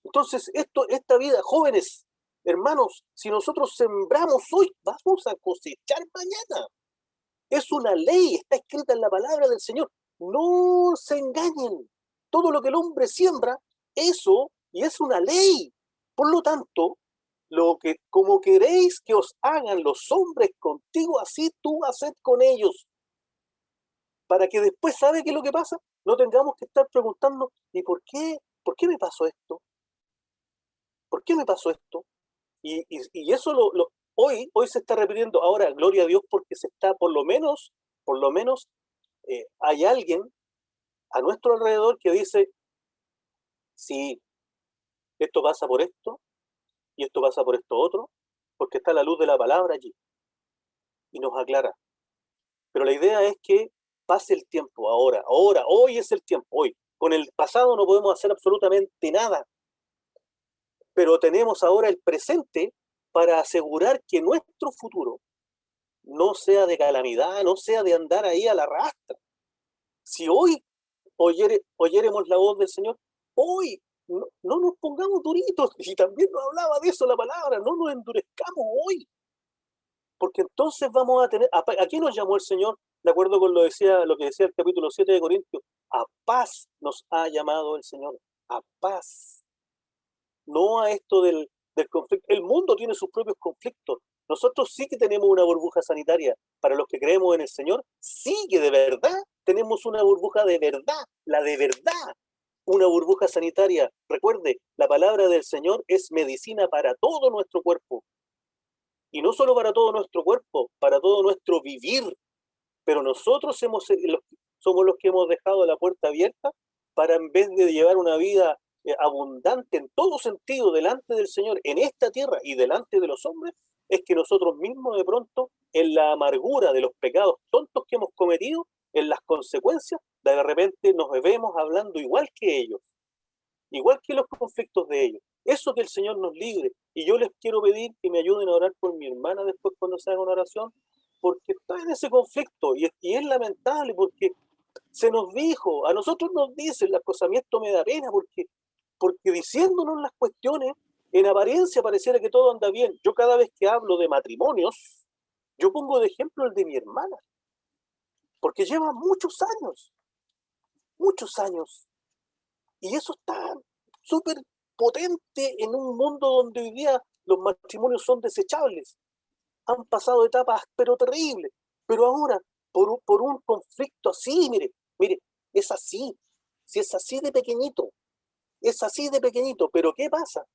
S6: Entonces, esta vida, jóvenes, hermanos, si nosotros sembramos hoy, vamos a cosechar mañana. Es una ley, está escrita en la palabra del Señor. No se engañen. Todo lo que el hombre siembra, eso, y es una ley. Por lo tanto, como queréis que os hagan los hombres contigo, así tú haced con ellos. Para que después, ¿sabe qué es lo que pasa? No tengamos que estar preguntando, ¿y por qué? ¿Por qué me pasó esto? ¿Por qué me pasó esto? Y eso hoy se está repitiendo. Ahora, gloria a Dios, porque se está, por lo menos, hay alguien a nuestro alrededor que dice, sí, esto pasa por esto, y esto pasa por esto otro, porque está la luz de la palabra allí, y nos aclara. Pero la idea es que pase el tiempo ahora, hoy es el tiempo, hoy. Con el pasado no podemos hacer absolutamente nada, pero tenemos ahora el presente para asegurar que nuestro futuro no sea de calamidad, no sea de andar ahí a la rastra. Si hoy oyéremos la voz del Señor, hoy no nos pongamos duritos, y también nos hablaba de eso la palabra, no nos endurezcamos hoy, porque entonces vamos a tener, ¿a qué nos llamó el Señor? De acuerdo con lo que decía el capítulo 7 de Corintios, a paz nos ha llamado el Señor, a paz, no a esto del conflicto. El mundo tiene sus propios conflictos. Nosotros sí que tenemos una burbuja sanitaria. Para los que creemos en el Señor, sí que de verdad tenemos una burbuja de verdad, la de verdad, una burbuja sanitaria. Recuerde, la palabra del Señor es medicina para todo nuestro cuerpo. Y no solo para todo nuestro cuerpo, para todo nuestro vivir. Pero nosotros somos los que hemos dejado la puerta abierta para, en vez de llevar una vida abundante en todo sentido delante del Señor, en esta tierra y delante de los hombres, es que nosotros mismos de pronto, en la amargura de los pecados tontos que hemos cometido, en las consecuencias, de repente nos vemos hablando igual que ellos, igual que los conflictos de ellos. Eso que el Señor nos libre. Y yo les quiero pedir que me ayuden a orar por mi hermana después cuando se haga una oración, porque está en ese conflicto y es lamentable porque se nos dijo, a nosotros nos dicen las cosas, a mí esto me da pena porque diciéndonos las cuestiones, en apariencia pareciera que todo anda bien. Yo cada vez que hablo de matrimonios, yo pongo de ejemplo el de mi hermana, porque lleva muchos años, Y eso está súper potente en un mundo donde hoy día los matrimonios son desechables. Han pasado etapas pero terribles. Pero ahora, por un conflicto así, mire, es así. Si es así de pequeñito, es así de pequeñito. Pero ¿qué pasa?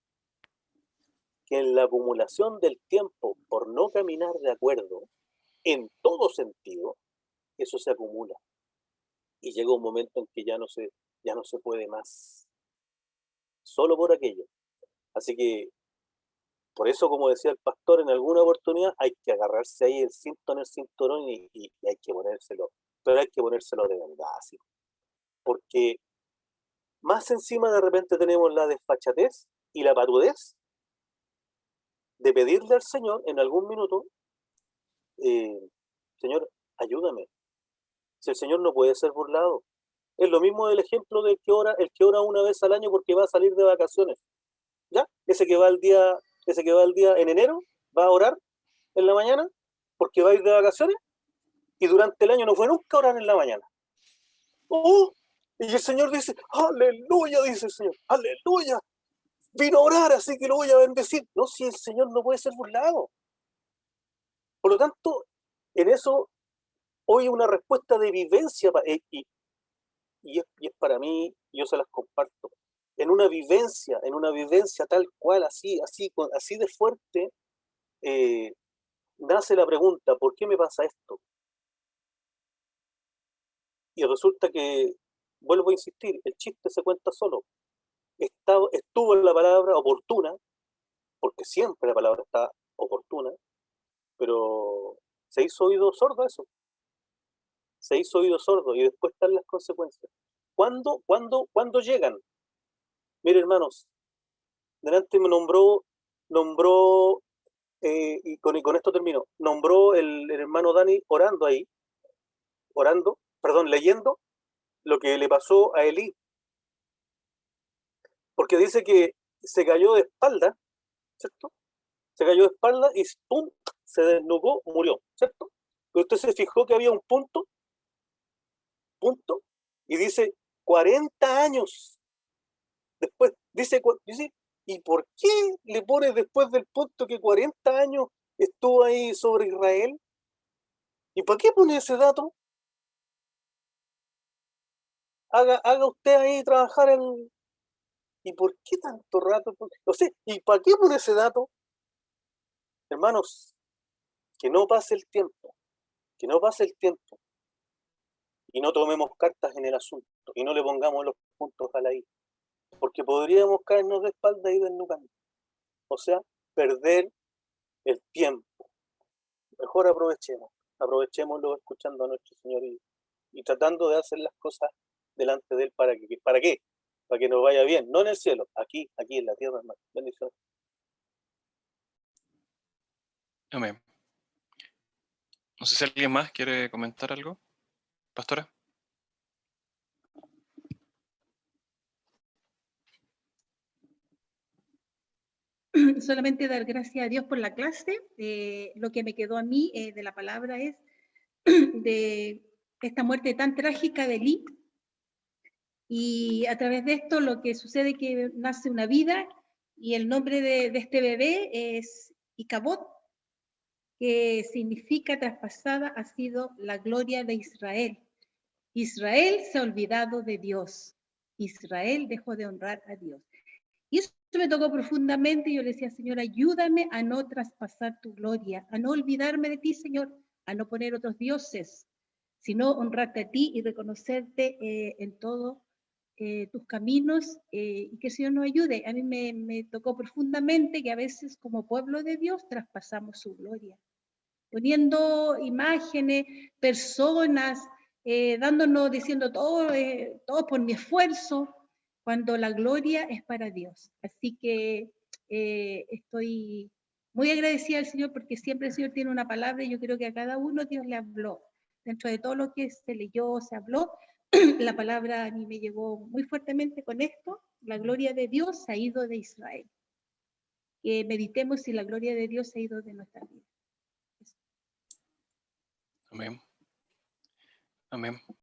S6: Que en la acumulación del tiempo, por no caminar de acuerdo, en todo sentido, eso se acumula. Y llega un momento en que ya no se puede más. Solo por aquello. Así que, por eso, como decía el pastor, en alguna oportunidad hay que agarrarse ahí el cinturón, y hay que ponérselo. Pero hay que ponérselo de verdad, ¿sí? Porque más encima de repente tenemos la desfachatez y la patudez de pedirle al Señor en algún minuto, Señor, ayúdame. Si el Señor no puede ser burlado. Es lo mismo del ejemplo del el que ora una vez al año porque va a salir de vacaciones. ¿Ya? Ese que va el día en enero, va a orar en la mañana porque va a ir de vacaciones y durante el año no fue nunca a orar en la mañana. ¡Oh! Y el Señor dice, aleluya, dice el Señor, aleluya, vino a orar, así que lo voy a bendecir. No, si el Señor no puede ser burlado. Por lo tanto, en eso, hoy una respuesta de vivencia, y es para mí, yo se las comparto, en una vivencia tal cual, así de fuerte, nace la pregunta, ¿por qué me pasa esto? Y resulta que, vuelvo a insistir, el chiste se cuenta solo. Estuvo en la palabra oportuna, porque siempre la palabra está oportuna, pero se hizo oído sordo a eso. Se hizo oído sordo y después están las consecuencias. ¿Cuándo llegan? Mire, hermanos, delante me nombró, y con esto termino, nombró el hermano Dani leyendo lo que le pasó a Elí, porque dice que se cayó de espalda, ¿cierto? Se cayó de espalda y ¡pum! Se desnucó, murió, ¿cierto? Pero usted se fijó que había un punto, y dice 40 años después, dice, ¿y por qué le pones después del punto que 40 años estuvo ahí sobre Israel? ¿Y para qué pone ese dato? Haga usted ahí trabajar el... ¿Y por qué tanto rato? No sé, ¿y para qué pone ese dato? Hermanos, que no pase el tiempo, que no pase el tiempo y no tomemos cartas en el asunto y no le pongamos los puntos a la I, porque podríamos caernos de espalda y desnucando. O sea, perder el tiempo. Mejor aprovechémoslo escuchando a nuestro Señor y tratando de hacer las cosas delante de Él. ¿Para qué? Para que nos vaya bien, no en el cielo, aquí en la tierra, hermano. Bendiciones.
S1: Amén. No sé si alguien más quiere comentar algo. Pastora.
S7: Solamente dar gracias a Dios por la clase. Lo que me quedó a mí de la palabra es de esta muerte tan trágica de Elí. Y a través de esto lo que sucede es que nace una vida y el nombre de este bebé es Icabod, que significa traspasada ha sido la gloria de Israel. Israel se ha olvidado de Dios. Israel dejó de honrar a Dios. Y eso me tocó profundamente. Yo le decía, Señor, ayúdame a no traspasar tu gloria, a no olvidarme de ti, Señor, a no poner otros dioses, sino honrarte a ti y reconocerte en todo tus caminos y que el Señor nos ayude. A mí me tocó profundamente que a veces como pueblo de Dios traspasamos su gloria, poniendo imágenes, personas, dándonos, diciendo todo por mi esfuerzo, cuando la gloria es para Dios. Así que estoy muy agradecida al Señor porque siempre el Señor tiene una palabra y yo creo que a cada uno Dios le habló. Dentro de todo lo que se leyó, se habló, la palabra a mí me llegó muy fuertemente con esto. La gloria de Dios se ha ido de Israel. Que meditemos si la gloria de Dios se ha ido de nuestra vida.
S1: Amén. Amén.